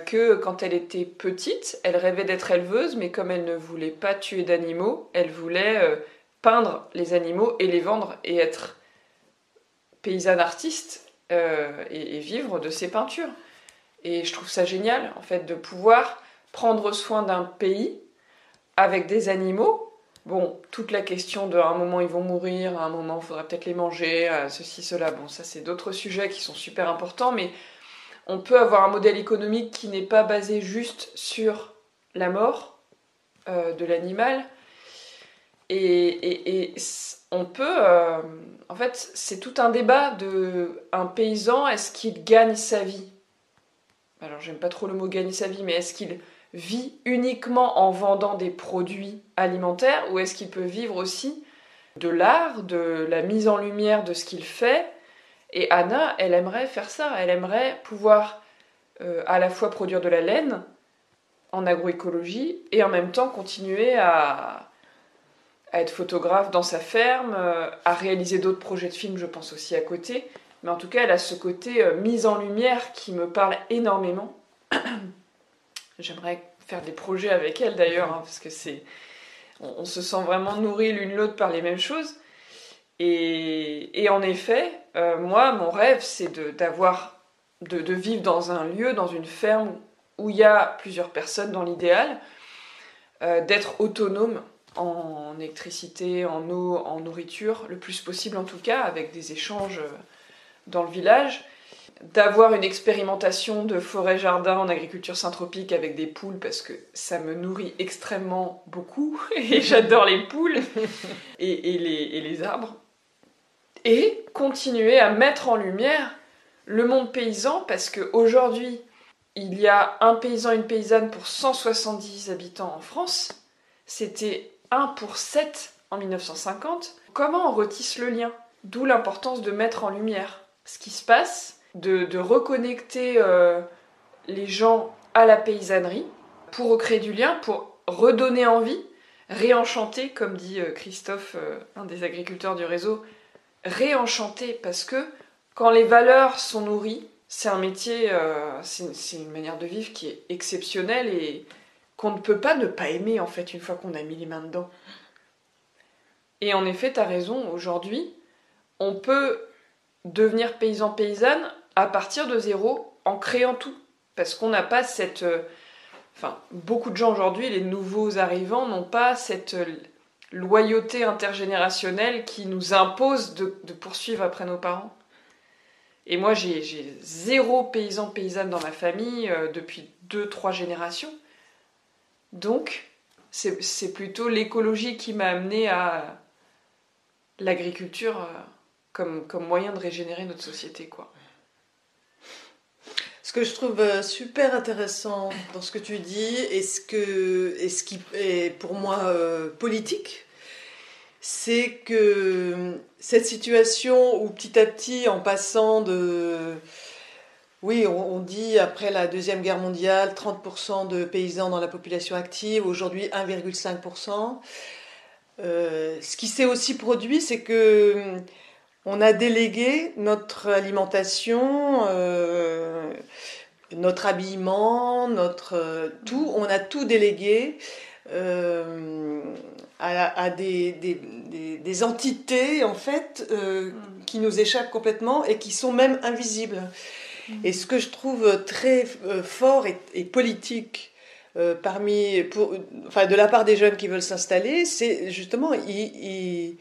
que quand elle était petite, elle rêvait d'être éleveuse, mais comme elle ne voulait pas tuer d'animaux, elle voulait peindre les animaux et les vendre et être paysanne artiste et vivre de ses peintures. Et je trouve ça génial, en fait, de pouvoir prendre soin d'un pays avec des animaux. Bon, toute la question de à un moment ils vont mourir, à un moment il faudra peut-être les manger, ceci, cela, bon, ça c'est d'autres sujets qui sont super importants, mais on peut avoir un modèle économique qui n'est pas basé juste sur la mort de l'animal. Et on peut... en fait, c'est tout un débat de un paysan, est-ce qu'il gagne sa vie? Alors, j'aime pas trop le mot gagner sa vie, mais est-ce qu'il vit uniquement en vendant des produits alimentaires ou est-ce qu'il peut vivre aussi de l'art, de la mise en lumière de ce qu'il fait? Et Anna, elle aimerait faire ça. Elle aimerait pouvoir à la fois produire de la laine en agroécologie et en même temps continuer à être photographe dans sa ferme, à réaliser d'autres projets de films, je pense aussi à côté. Mais en tout cas, elle a ce côté mise en lumière qui me parle énormément. J'aimerais faire des projets avec elle d'ailleurs, hein, parce que on se sent vraiment nourris l'une l'autre par les mêmes choses. Et en effet, moi, mon rêve, c'est de vivre dans un lieu, dans une ferme où il y a plusieurs personnes dans l'idéal, d'être autonome en électricité, en eau, en nourriture, le plus possible en tout cas, avec des échanges dans le village, d'avoir une expérimentation de forêt-jardin en agriculture syntropique avec des poules, parce que ça me nourrit extrêmement beaucoup, et j'adore les poules, et les arbres, et continuer à mettre en lumière le monde paysan, parce qu'aujourd'hui, il y a un paysan, une paysanne pour 170 habitants en France. C'était 1 pour 7 en 1950. Comment on retisse le lien? D'où l'importance de mettre en lumière ce qui se passe, de reconnecter les gens à la paysannerie pour recréer du lien, pour redonner envie, réenchanter, comme dit Christophe, un des agriculteurs du réseau, réenchanter, parce que quand les valeurs sont nourries, c'est un métier, c'est une manière de vivre qui est exceptionnelle et qu'on ne peut pas ne pas aimer en fait une fois qu'on a mis les mains dedans. Et en effet, tu as raison, aujourd'hui, on peut devenir paysan-paysanne à partir de zéro en créant tout. Parce qu'on n'a pas cette... Enfin, beaucoup de gens aujourd'hui, les nouveaux arrivants, n'ont pas cette loyauté intergénérationnelle qui nous impose de poursuivre après nos parents. Et moi, j'ai 0 paysan-paysanne dans ma famille depuis 2-3 générations. Donc, c'est plutôt l'écologie qui m'a amenée à l'agriculture comme moyen de régénérer notre société, quoi. Ce que je trouve super intéressant dans ce que tu dis et ce qui est pour moi politique, c'est que cette situation où petit à petit, en passant de... Oui, on dit après la Deuxième Guerre mondiale, 30% de paysans dans la population active, aujourd'hui 1,5%. Ce qui s'est aussi produit, c'est que on a délégué notre alimentation, notre habillement, tout, on a tout délégué à des entités en fait qui nous échappent complètement et qui sont même invisibles. Et ce que je trouve très fort et politique de la part des jeunes qui veulent s'installer, c'est justement ils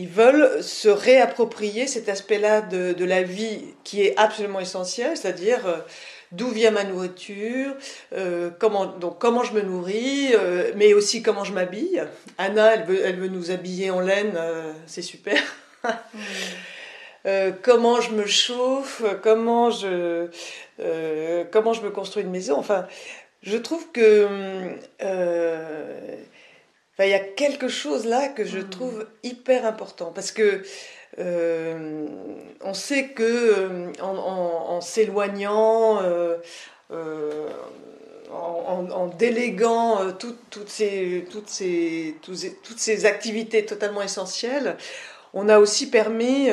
veulent se réapproprier cet aspect-là de la vie qui est absolument essentiel, c'est-à-dire d'où vient ma nourriture, comment je me nourris, mais aussi comment je m'habille. Anna, elle veut nous habiller en laine, c'est super. Comment je me chauffe, comment je me construis une maison. Enfin, je trouve que Enfin, il y a quelque chose là que je trouve hyper important parce que on sait que en s'éloignant, en déléguant toutes ces activités totalement essentielles, on a aussi permis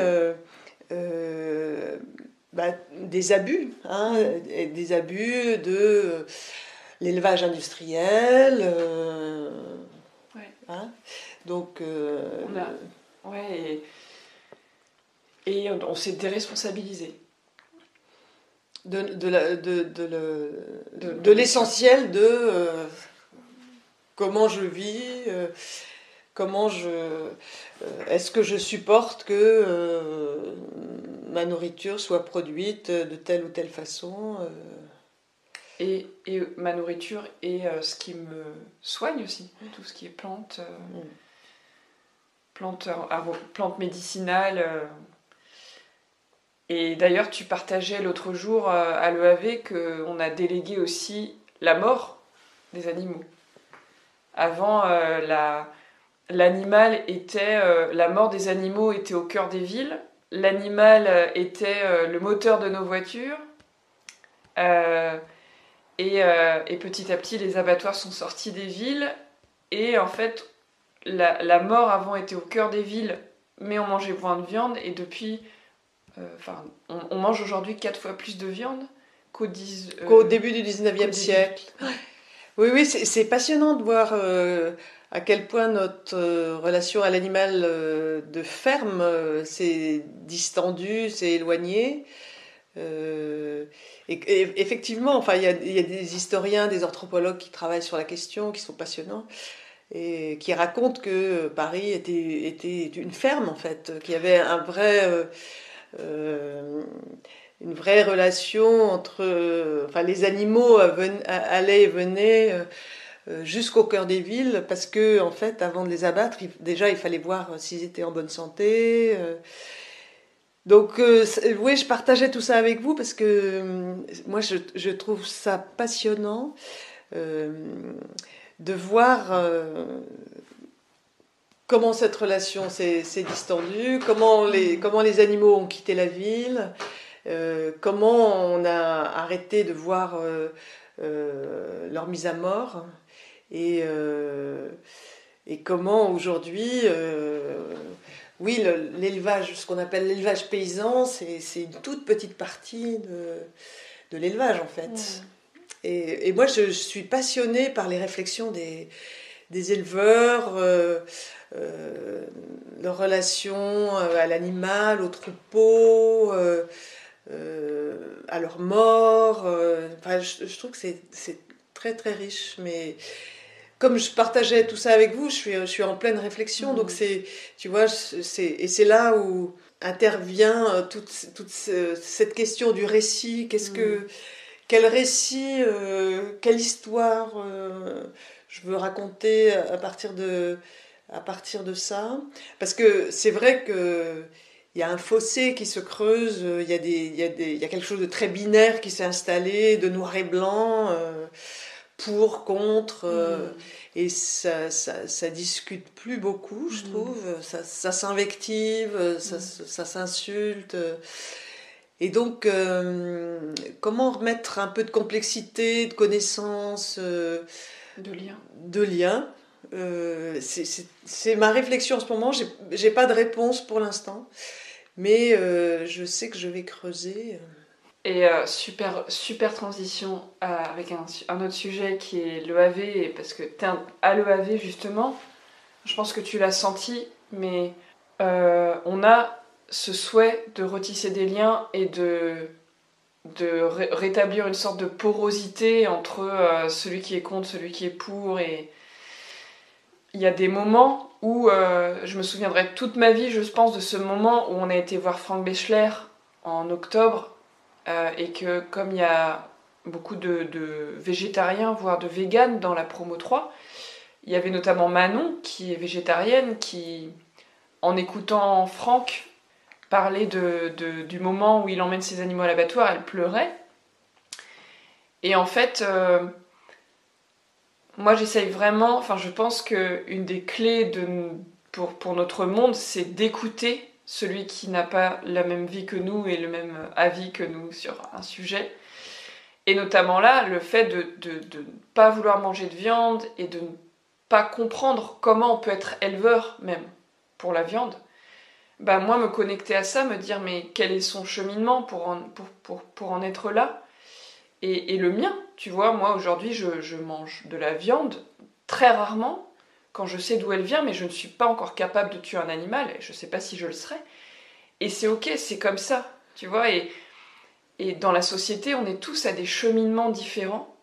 des abus, hein, des abus de l'élevage industriel. Ouais. Hein, donc, et on s'est déresponsabilisé. De l'essentiel de comment je vis, est-ce que je supporte que ma nourriture soit produite de telle ou telle façon. Et ma nourriture et ce qui me soigne aussi, tout ce qui est plantes médicinales. Et d'ailleurs, tu partageais l'autre jour à l'EAV qu'on a délégué aussi la mort des animaux. Avant, la mort des animaux était au cœur des villes. L'animal était le moteur de nos voitures. Et petit à petit, les abattoirs sont sortis des villes. Et en fait, la mort avant était au cœur des villes, mais on mangeait moins de viande. Et depuis, on mange aujourd'hui 4 fois plus de viande qu'au début du 19e siècle. Oui, c'est passionnant de voir à quel point notre relation à l'animal de ferme s'est distendue, s'est éloignée. Et effectivement, enfin, il y a des historiens, des anthropologues qui travaillent sur la question, qui sont passionnants, et qui racontent que Paris était une ferme, en fait, qu'il y avait une vraie relation entre... les animaux allaient et venaient jusqu'au cœur des villes, parce que, en fait, avant de les abattre, déjà, il fallait voir s'ils étaient en bonne santé. Donc, oui, je partageais tout ça avec vous, parce que moi, je trouve ça passionnant de voir comment cette relation s'est distendue, comment les animaux ont quitté la ville, comment on a arrêté de voir leur mise à mort, et comment aujourd'hui, oui, l'élevage, ce qu'on appelle l'élevage paysan, c'est une toute petite partie de l'élevage, en fait. Et moi, je suis passionnée par les réflexions des éleveurs, leur relation à l'animal, au troupeau, à leur mort. Je trouve que c'est très très riche. Mais comme je partageais tout ça avec vous, je suis en pleine réflexion. Donc tu vois, et c'est là où intervient toute cette question du récit. Quel récit, quelle histoire je veux raconter à partir de ça. Parce que c'est vrai que il y a un fossé qui se creuse, il y a quelque chose de très binaire qui s'est installé, de noir et blanc, pour, contre, et ça discute plus beaucoup, je trouve. Ça s'invective, ça s'insulte. Et donc, comment remettre un peu de complexité, de connaissance, de lien. C'est ma réflexion en ce moment. J'ai pas de réponse pour l'instant, mais je sais que je vais creuser. Et super transition avec un autre sujet qui est l'EAV, parce que t'es à l'EAV justement, je pense que tu l'as senti, mais on a ce souhait de retisser des liens et de rétablir une sorte de porosité entre celui qui est contre, celui qui est pour. Et il y a des moments où je me souviendrai toute ma vie, je pense, de ce moment où on a été voir Frank Bechler en octobre, et que comme il y a beaucoup de végétariens, voire de véganes dans la promo 3, il y avait notamment Manon, qui est végétarienne, qui, en écoutant Franck parler du moment où il emmène ses animaux à l'abattoir, elle pleurait. Et en fait, moi j'essaye vraiment, enfin je pense qu'une des clés pour notre monde, c'est d'écouter celui qui n'a pas la même vie que nous et le même avis que nous sur un sujet. Et notamment là, le fait de ne pas vouloir manger de viande et de ne pas comprendre comment on peut être éleveur même pour la viande, bah moi me connecter à ça, me dire mais quel est son cheminement pour en être là et le mien, tu vois, moi aujourd'hui je mange de la viande très rarement quand je sais d'où elle vient, mais je ne suis pas encore capable de tuer un animal et je ne sais pas si je le serai. Et c'est ok, c'est comme ça, tu vois, et dans la société, on est tous à des cheminements différents.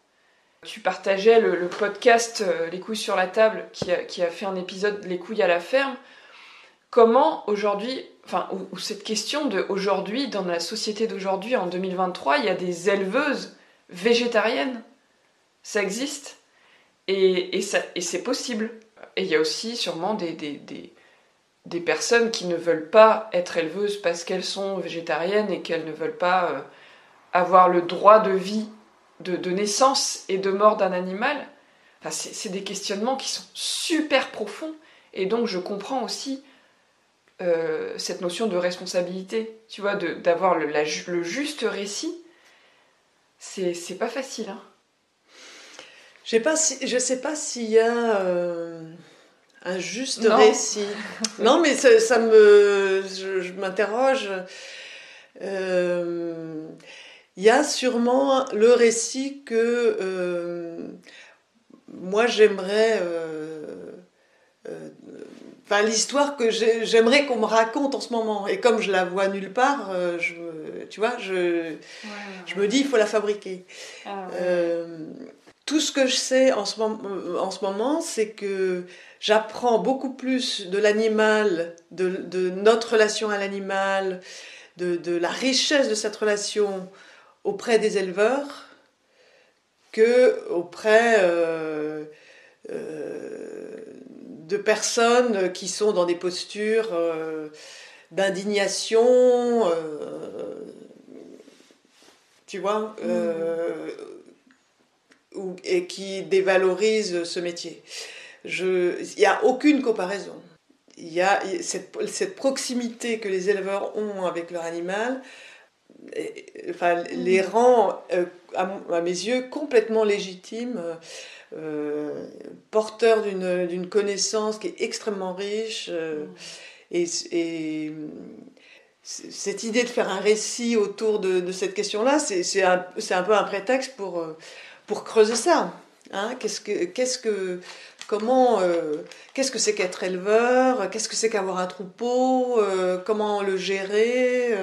Tu partageais le podcast Les couilles sur la table, qui a fait un épisode Les couilles à la ferme. Comment aujourd'hui, enfin, ou cette question de aujourd'hui, dans la société d'aujourd'hui, en 2023, il y a des éleveuses végétariennes. Ça existe. Et c'est possible. Et il y a aussi sûrement des personnes qui ne veulent pas être éleveuses parce qu'elles sont végétariennes et qu'elles ne veulent pas avoir le droit de vie, de naissance et de mort d'un animal. Enfin, c'est des questionnements qui sont super profonds. Et donc je comprends aussi cette notion de responsabilité, tu vois, d'avoir le juste récit. C'est pas facile, hein. Je sais pas s'il y a un juste récit. Non, mais je m'interroge. Il y a sûrement le récit que moi j'aimerais. Enfin, l'histoire que j'aimerais qu'on me raconte en ce moment. Et comme je la vois nulle part, tu vois, je me dis il faut la fabriquer. Ah, ouais. Tout ce que je sais en ce moment, c'est que j'apprends beaucoup plus de l'animal, de notre relation à l'animal, de la richesse de cette relation auprès des éleveurs que auprès de personnes qui sont dans des postures d'indignation, tu vois, et qui dévalorisent ce métier. Il n'y a aucune comparaison. Il y a cette proximité que les éleveurs ont avec leur animal, enfin, les rend, à mes yeux, complètement légitimes, porteurs d'une connaissance qui est extrêmement riche. Et cette idée de faire un récit autour de cette question-là, c'est un peu un prétexte pour creuser ça. Hein, qu'est-ce que c'est qu'être éleveur? Qu'est-ce que c'est qu'avoir un troupeau? Comment le gérer?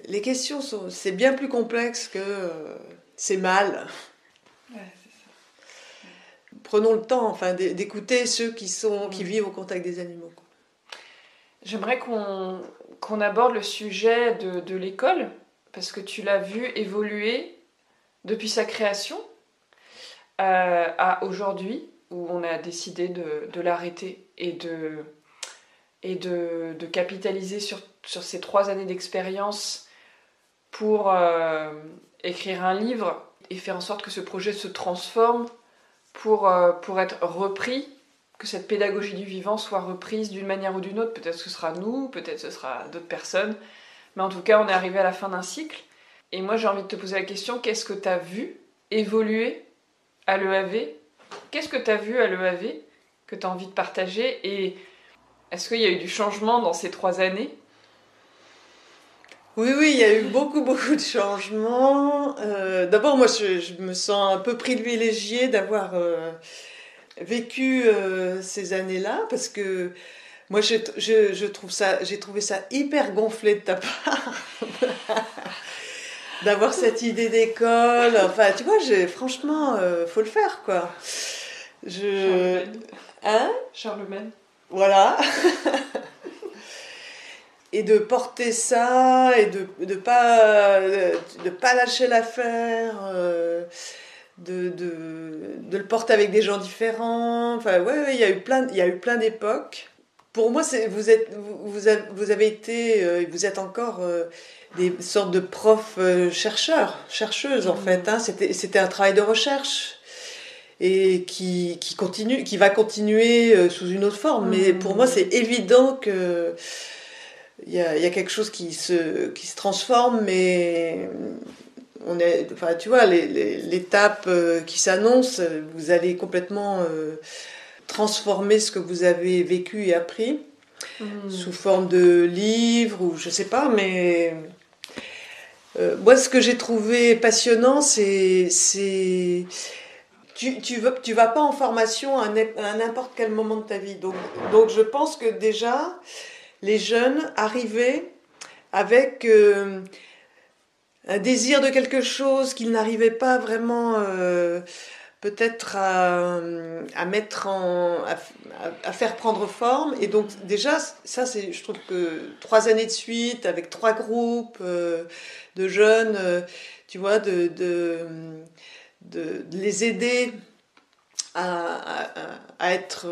Les questions c'est bien plus complexe que c'est mal. Ouais, c'est ça. Prenons le temps, enfin, d'écouter ceux qui vivent au contact des animaux. J'aimerais qu'on aborde le sujet de l'école, parce que tu l'as vu évoluer depuis sa création à aujourd'hui, où on a décidé de l'arrêter et de capitaliser sur ces 3 années d'expérience pour écrire un livre et faire en sorte que ce projet se transforme pour être repris, que cette pédagogie du vivant soit reprise d'une manière ou d'une autre. Peut-être que ce sera nous, peut-être que ce sera d'autres personnes, mais en tout cas on est arrivé à la fin d'un cycle. Et moi j'ai envie de te poser la question, qu'est-ce que tu as vu évoluer à l'EAV? Qu'est-ce que tu as vu à l'EAV que tu as envie de partager? Et est-ce qu'il y a eu du changement dans ces 3 années? Oui, il y a eu beaucoup de changements. D'abord, moi, je me sens un peu privilégiée d'avoir vécu ces années-là, parce que moi, j'ai trouvé ça hyper gonflé de ta part. D'avoir cette idée d'école. Enfin, tu vois, franchement, faut le faire, quoi. Charlemagne. Hein? Charlemagne. Voilà. Et de porter ça, et de pas lâcher l'affaire, de le porter avec des gens différents. Enfin, ouais, il y a eu plein d'époques. Pour moi, vous avez été, vous êtes encore des sortes de profs chercheuses en fait. Hein. C'était un travail de recherche. et qui continue, qui va continuer sous une autre forme. Mais pour moi, c'est évident que il y a quelque chose qui se transforme, mais enfin, tu vois, l'étape qui s'annonce, vous allez complètement transformer ce que vous avez vécu et appris sous forme de livres ou je sais pas, mais moi, ce que j'ai trouvé passionnant, c'est tu vas pas en formation à n'importe quel moment de ta vie. Donc je pense que déjà, les jeunes arrivaient avec un désir de quelque chose qu'ils n'arrivaient pas vraiment peut-être à mettre à faire prendre forme. Et donc déjà, ça, je trouve que 3 années de suite, avec 3 groupes de jeunes, tu vois, de les aider à être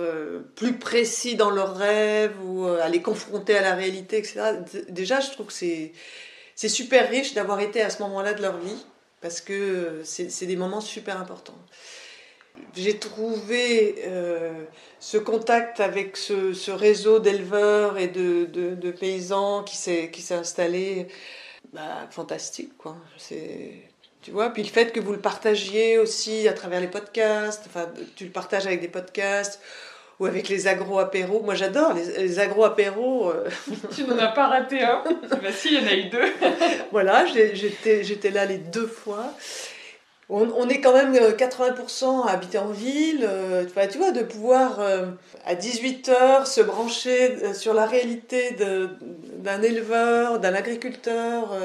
plus précis dans leurs rêves ou à les confronter à la réalité, etc. Déjà, je trouve que c'est super riche d'avoir été à ce moment-là de leur vie, parce que c'est des moments super importants. J'ai trouvé ce contact avec ce réseau d'éleveurs et de paysans qui s'est installé fantastique, quoi. Tu vois, puis le fait que vous le partagiez aussi à travers les podcasts, enfin, tu le partages avec des podcasts ou avec les agro-apéros. Moi, j'adore les agro-apéros. Tu n'en as pas raté un? Bah si, il y en a eu 2. Voilà, j'étais là les 2 fois. On est quand même 80% à habiter en ville. Enfin, tu vois, de pouvoir à 18h se brancher sur la réalité d'un éleveur, d'un agriculteur.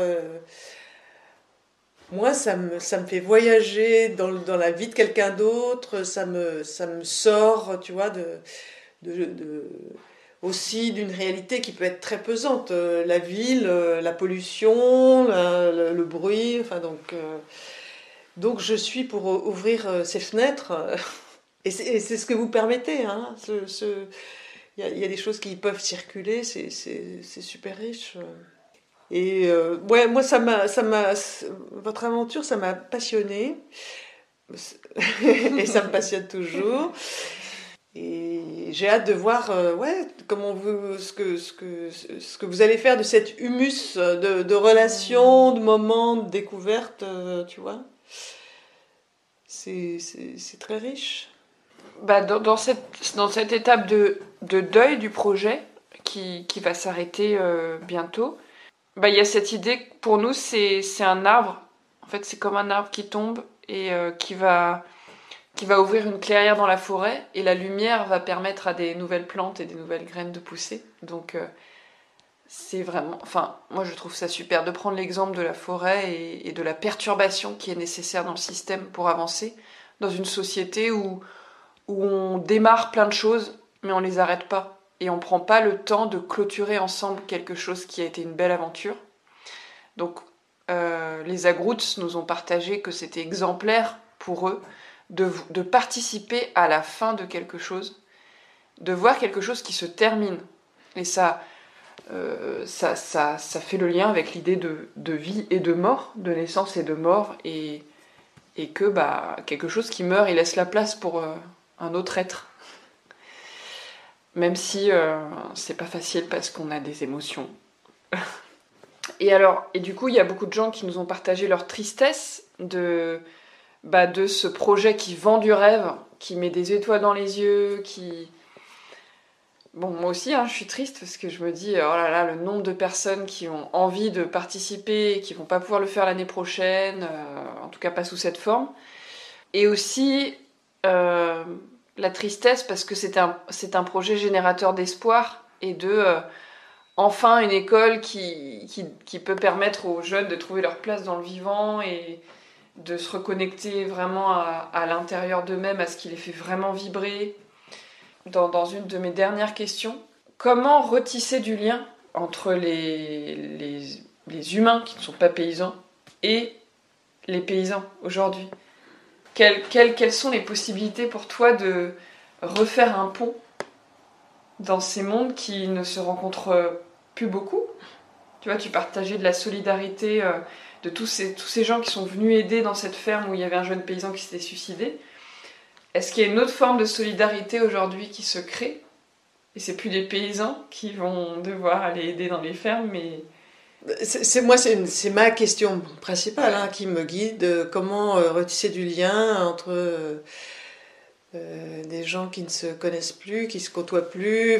Moi, ça me fait voyager dans la vie de quelqu'un d'autre, ça me sort, tu vois, aussi d'une réalité qui peut être très pesante. La ville, la pollution, le bruit, enfin donc je suis pour ouvrir ces fenêtres, et c'est ce que vous permettez, hein, il y a des choses qui peuvent circuler, c'est super riche. Et ouais, moi, votre aventure, ça m'a passionnée. Et ça me passionne toujours. Et j'ai hâte de voir ce que vous allez faire de cet humus de relations, de moments, de découvertes, tu vois. C'est très riche. Dans cette étape de deuil du projet qui va s'arrêter bientôt, il y a cette idée que pour nous, c'est un arbre. En fait, c'est comme un arbre qui tombe et qui va ouvrir une clairière dans la forêt. Et la lumière va permettre à des nouvelles plantes et des nouvelles graines de pousser. Donc, c'est vraiment... Enfin, moi, je trouve ça super de prendre l'exemple de la forêt et de la perturbation qui est nécessaire dans le système pour avancer. Dans une société où on démarre plein de choses, mais on les arrête pas. Et on prend pas le temps de clôturer ensemble quelque chose qui a été une belle aventure. Donc les Agroutes nous ont partagé que c'était exemplaire pour eux de participer à la fin de quelque chose, de voir quelque chose qui se termine. Et ça fait le lien avec l'idée de vie et de mort, de naissance et de mort, et que quelque chose qui meurt, il laisse la place pour un autre être. Même si c'est pas facile parce qu'on a des émotions. Et du coup, il y a beaucoup de gens qui nous ont partagé leur tristesse de ce projet qui vend du rêve, qui met des étoiles dans les yeux, qui... Bon, moi aussi, je suis triste parce que je me dis, oh là là, le nombre de personnes qui ont envie de participer et qui vont pas pouvoir le faire l'année prochaine, en tout cas pas sous cette forme. Et aussi... la tristesse parce que c'est un projet générateur d'espoir et enfin une école qui peut permettre aux jeunes de trouver leur place dans le vivant et de se reconnecter vraiment à l'intérieur d'eux-mêmes, à ce qui les fait vraiment vibrer. Dans une de mes dernières questions, comment retisser du lien entre les humains qui ne sont pas paysans et les paysans aujourd'hui ? Quelles sont les possibilités pour toi de refaire un pont dans ces mondes qui ne se rencontrent plus beaucoup ? Tu vois, tu partageais de la solidarité de tous ces gens qui sont venus aider dans cette ferme où il y avait un jeune paysan qui s'était suicidé. Est-ce qu'il y a une autre forme de solidarité aujourd'hui qui se crée? Et c'est plus les paysans qui vont devoir aller aider dans les fermes, mais... C'est ma question principale qui me guide. Comment retisser du lien entre des gens qui ne se connaissent plus, qui se côtoient plus.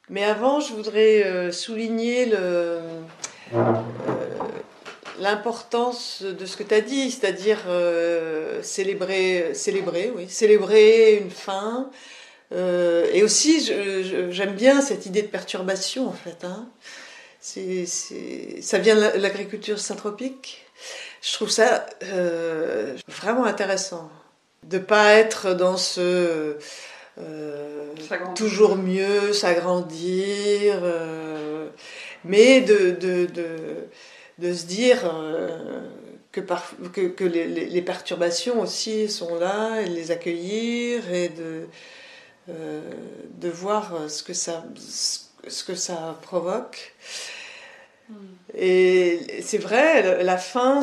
Mais avant, je voudrais souligner l'importance de ce que tu as dit, c'est-à-dire célébrer une fin. Et aussi, j'aime bien cette idée de perturbation, en fait. Ça vient de l'agriculture synthropique. Je trouve ça vraiment intéressant. De ne pas être dans ce toujours mieux, s'agrandir, mais de se dire que les perturbations aussi sont là, et de les accueillir et de voir ce que ça provoque. Et c'est vrai, la fin,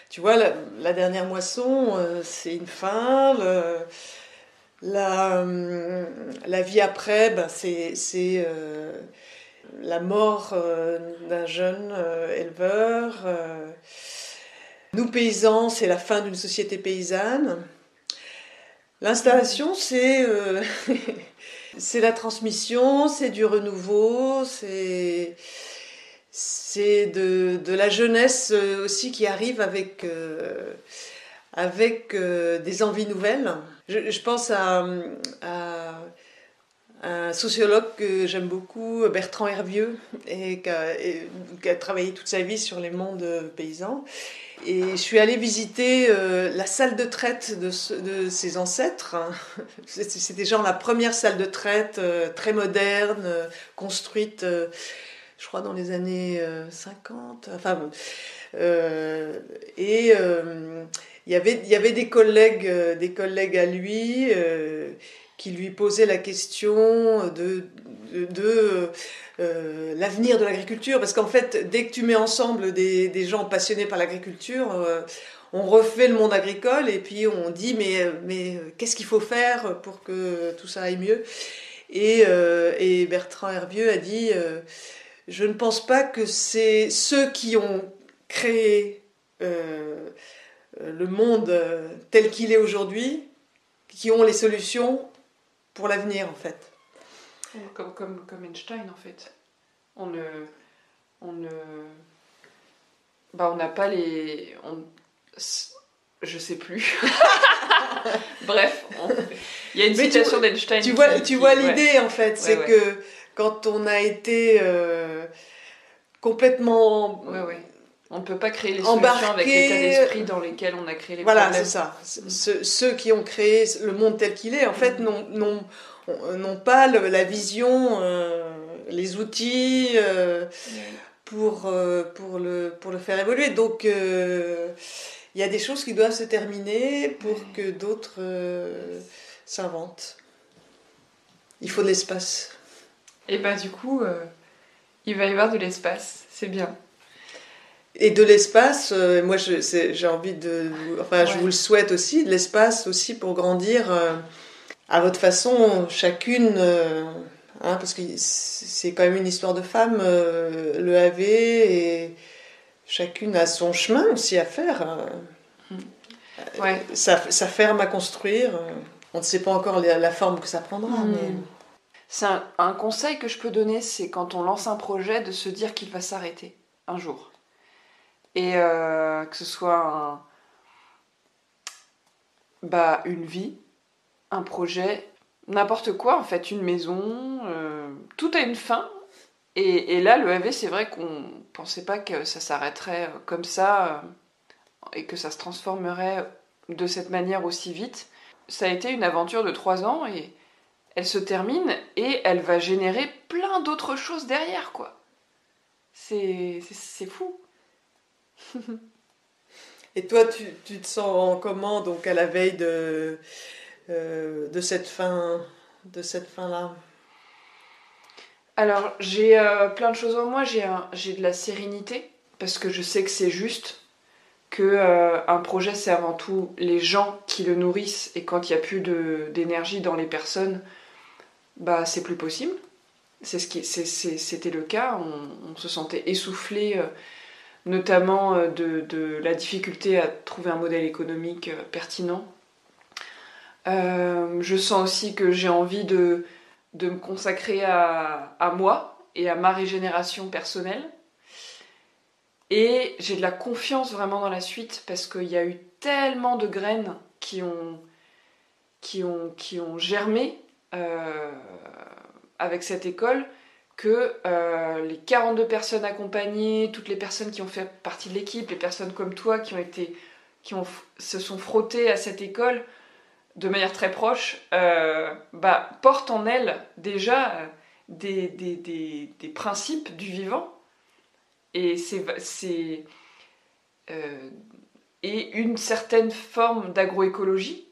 tu vois, la dernière moisson, c'est une fin. La vie après, c'est la mort d'un jeune éleveur. Nous, paysans, c'est la fin d'une société paysanne. L'installation, c'est la transmission, c'est du renouveau, c'est de la jeunesse aussi qui arrive avec des envies nouvelles. Je pense à un sociologue que j'aime beaucoup, Bertrand Hervieux, et qui a travaillé toute sa vie sur les mondes paysans. Et je suis allée visiter la salle de traite de ses ancêtres. C'était genre la première salle de traite très moderne, construite, je crois, dans les années 50. Enfin, il y avait des collègues à lui qui lui posaient la question de l'avenir de l'agriculture, parce qu'en fait, dès que tu mets ensemble des gens passionnés par l'agriculture, on refait le monde agricole et puis on dit mais qu'est-ce qu'il faut faire pour que tout ça aille mieux, et Bertrand Hervieux a dit je ne pense pas que c'est ceux qui ont créé le monde tel qu'il est aujourd'hui qui ont les solutions pour l'avenir, en fait. Comme Einstein, en fait. On n'a pas les... Je sais plus. Bref, il y a une citation d'Einstein. Tu vois l'idée, en fait, c'est que quand on a été complètement... On ne peut pas créer les solutions avec l'état d'esprit dans lesquels on a créé les problèmes. Voilà, c'est ça. Ceux qui ont créé le monde tel qu'il est, en fait, n'ont pas la vision, les outils pour le faire évoluer. Donc, il y a des choses qui doivent se terminer pour que d'autres s'inventent. Il faut de l'espace. Et du coup, il va y avoir de l'espace. C'est bien. Et de l'espace, moi j'ai envie je vous le souhaite aussi, de l'espace aussi pour grandir à votre façon, chacune, parce que c'est quand même une histoire de femme, le AV, et chacune a son chemin aussi à faire. Sa ferme à construire, on ne sait pas encore la forme que ça prendra. Mais... C'est un conseil que je peux donner, c'est quand on lance un projet, de se dire qu'il va s'arrêter un jour. Et que ce soit une vie, un projet, n'importe quoi en fait, une maison, tout a une fin. Et là, le AV, c'est vrai qu'on pensait pas que ça s'arrêterait comme ça et que ça se transformerait de cette manière aussi vite. Ça a été une aventure de 3 ans et elle se termine et elle va générer plein d'autres choses derrière, quoi. C'est fou. Et toi, tu te sens comment, donc, à la veille de cette fin-là? Alors, j'ai plein de choses en moi. J'ai de la sérénité, parce que je sais que c'est juste, que un projet, c'est avant tout les gens qui le nourrissent, et quand il n'y a plus d'énergie dans les personnes, bah c'est plus possible. C'était le cas, on se sentait essoufflé, notamment de la difficulté à trouver un modèle économique pertinent. Je sens aussi que j'ai envie de me consacrer à moi et à ma régénération personnelle. Et j'ai de la confiance vraiment dans la suite, parce qu'il y a eu tellement de graines qui ont germé avec cette école, que les 42 personnes accompagnées, toutes les personnes qui ont fait partie de l'équipe, les personnes comme toi se sont frottées à cette école de manière très proche, portent en elles déjà des principes du vivant, et et une certaine forme d'agroécologie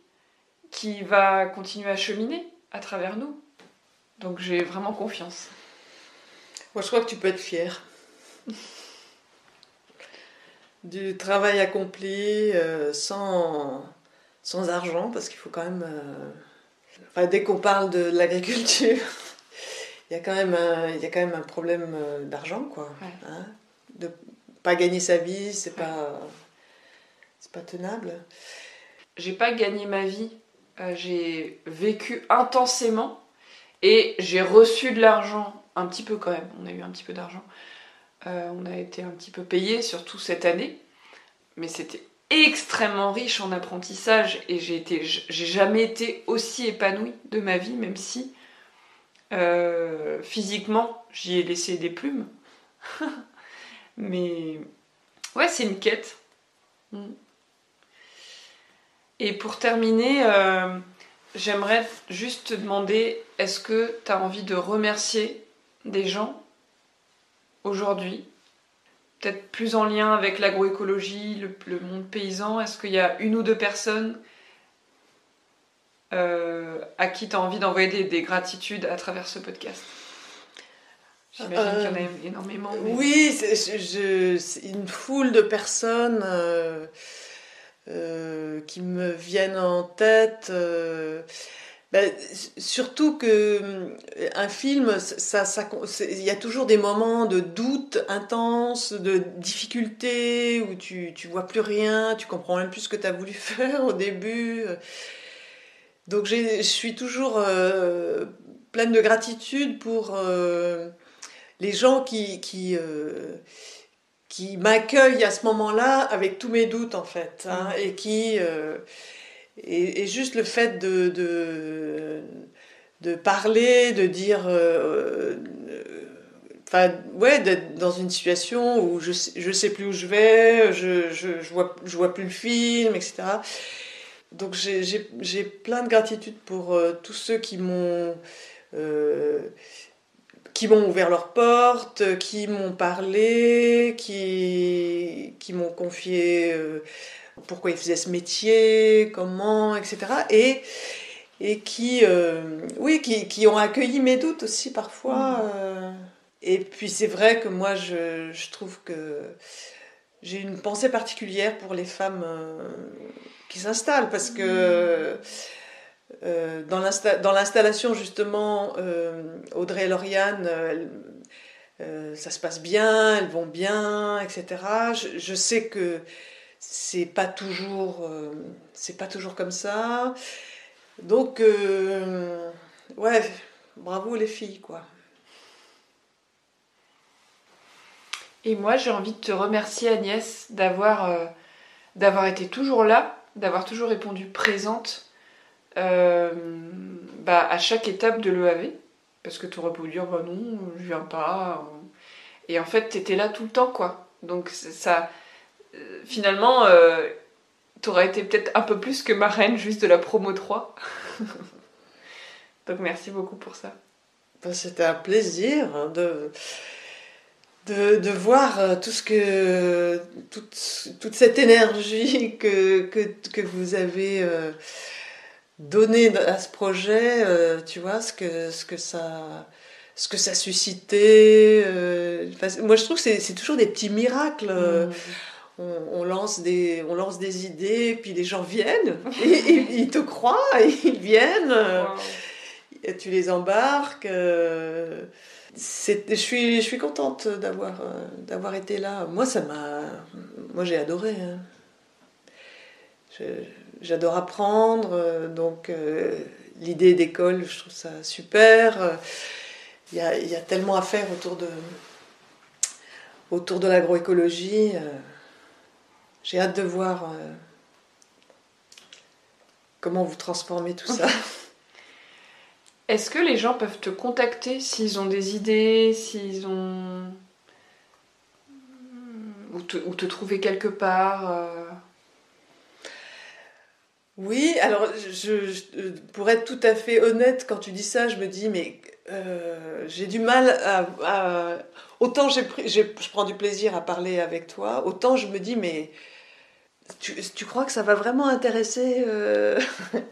qui va continuer à cheminer à travers nous. Donc j'ai vraiment confiance. Moi, je crois que tu peux être fière du travail accompli sans argent, parce qu'il faut quand même... dès qu'on parle de l'agriculture, il y a quand même un problème d'argent, quoi. Ouais. Hein, de pas gagner sa vie, c'est pas tenable. J'ai pas gagné ma vie, j'ai vécu intensément, et j'ai reçu de l'argent, un petit peu quand même, on a eu un petit peu d'argent, on a été un petit peu payé, surtout cette année, mais c'était extrêmement riche en apprentissage, et j'ai jamais été aussi épanouie de ma vie, même si physiquement j'y ai laissé des plumes. Mais ouais, c'est une quête. Et pour terminer, j'aimerais juste te demander, est-ce que tu as envie de remercier des gens aujourd'hui, peut-être plus en lien avec l'agroécologie, le monde paysan? Est-ce qu'il y a une ou deux personnes à qui tu as envie d'envoyer des gratitudes à travers ce podcast? J'imagine qu'il y en a énormément. Mais... Oui, c'est une foule de personnes qui me viennent en tête. Surtout qu'un film, il y a toujours des moments de doute intense, de difficulté, où tu vois plus rien, tu comprends même plus ce que tu as voulu faire au début. Donc je suis toujours pleine de gratitude pour les gens qui m'accueillent à ce moment-là avec tous mes doutes, en fait, hein, et qui et juste le fait de parler, de dire d'être dans une situation où je sais plus où je vais, je vois plus le film, etc. Donc j'ai plein de gratitude pour tous ceux qui m'ont ouvert leurs portes, qui m'ont parlé, qui m'ont confié pourquoi ils faisaient ce métier, comment, etc. Et qui ont accueilli mes doutes aussi parfois. Et puis c'est vrai que moi je trouve que j'ai une pensée particulière pour les femmes qui s'installent, parce que dans l'installation, justement, Audrey et Lauriane, ça se passe bien, elles vont bien, etc. Je sais que c'est pas toujours comme ça. Donc, ouais, bravo les filles, quoi. Et moi, j'ai envie de te remercier, Agnès, d'avoir été toujours là, d'avoir toujours répondu présente à chaque étape de l'EAV, parce que tu aurais pu dire bah non, je viens pas, et en fait t'étais là tout le temps, quoi. Donc ça, finalement, t'aurais été peut-être un peu plus que marraine juste de la promo 3. Donc merci beaucoup pour ça. C'était un plaisir de voir toute cette énergie que vous avez donné à ce projet, tu vois, ce que ça suscitait. Moi, je trouve que c'est toujours des petits miracles. On lance des idées, puis les gens viennent, et ils te croient, et ils viennent, et tu les embarques. Je suis contente d'avoir été là. Moi, j'ai adoré. Hein. J'adore apprendre, donc l'idée d'école, je trouve ça super. Il y a tellement à faire autour de l'agroécologie. J'ai hâte de voir comment vous transformez tout ça. Est-ce que les gens peuvent te contacter s'ils ont des idées, s'ils ont... ou te trouver quelque part Oui, alors pour être tout à fait honnête, quand tu dis ça, je me dis, mais j'ai du mal à... Autant je prends du plaisir à parler avec toi, autant je me dis, mais tu crois que ça va vraiment intéresser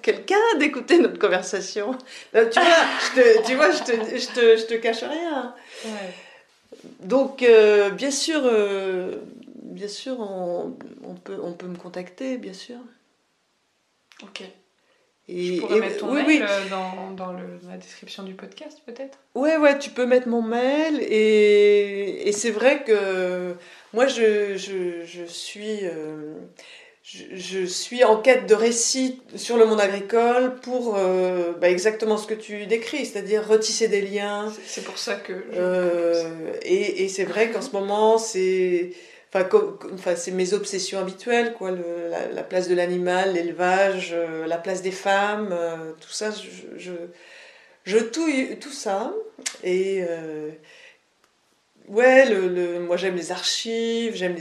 quelqu'un d'écouter notre conversation? Tu vois, je te cache rien. Ouais. Donc, bien sûr, on peut me contacter, bien sûr. Ok. Je pourrais mettre ton mail dans la description du podcast, peut-être? Ouais, tu peux mettre mon mail. Et c'est vrai que moi, je suis en quête de récits sur le monde agricole pour exactement ce que tu décris, c'est-à-dire retisser des liens. C'est pour ça que... Et c'est vrai qu'en ce moment, c'est mes obsessions habituelles, quoi, la place de l'animal, l'élevage, la place des femmes, tout ça, je touille tout ça. Et moi j'aime les archives, j'aime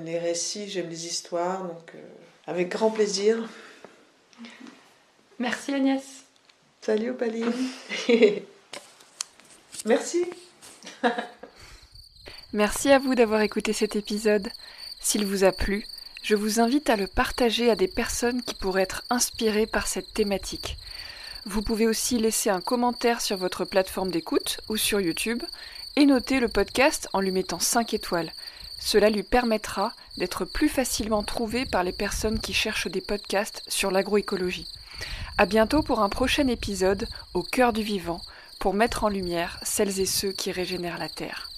les récits, j'aime les histoires, donc avec grand plaisir. Merci Agnès. Salut Opaline. Merci. Merci à vous d'avoir écouté cet épisode. S'il vous a plu, je vous invite à le partager à des personnes qui pourraient être inspirées par cette thématique. Vous pouvez aussi laisser un commentaire sur votre plateforme d'écoute ou sur YouTube et noter le podcast en lui mettant 5 étoiles. Cela lui permettra d'être plus facilement trouvé par les personnes qui cherchent des podcasts sur l'agroécologie. À bientôt pour un prochain épisode au cœur du vivant pour mettre en lumière celles et ceux qui régénèrent la terre.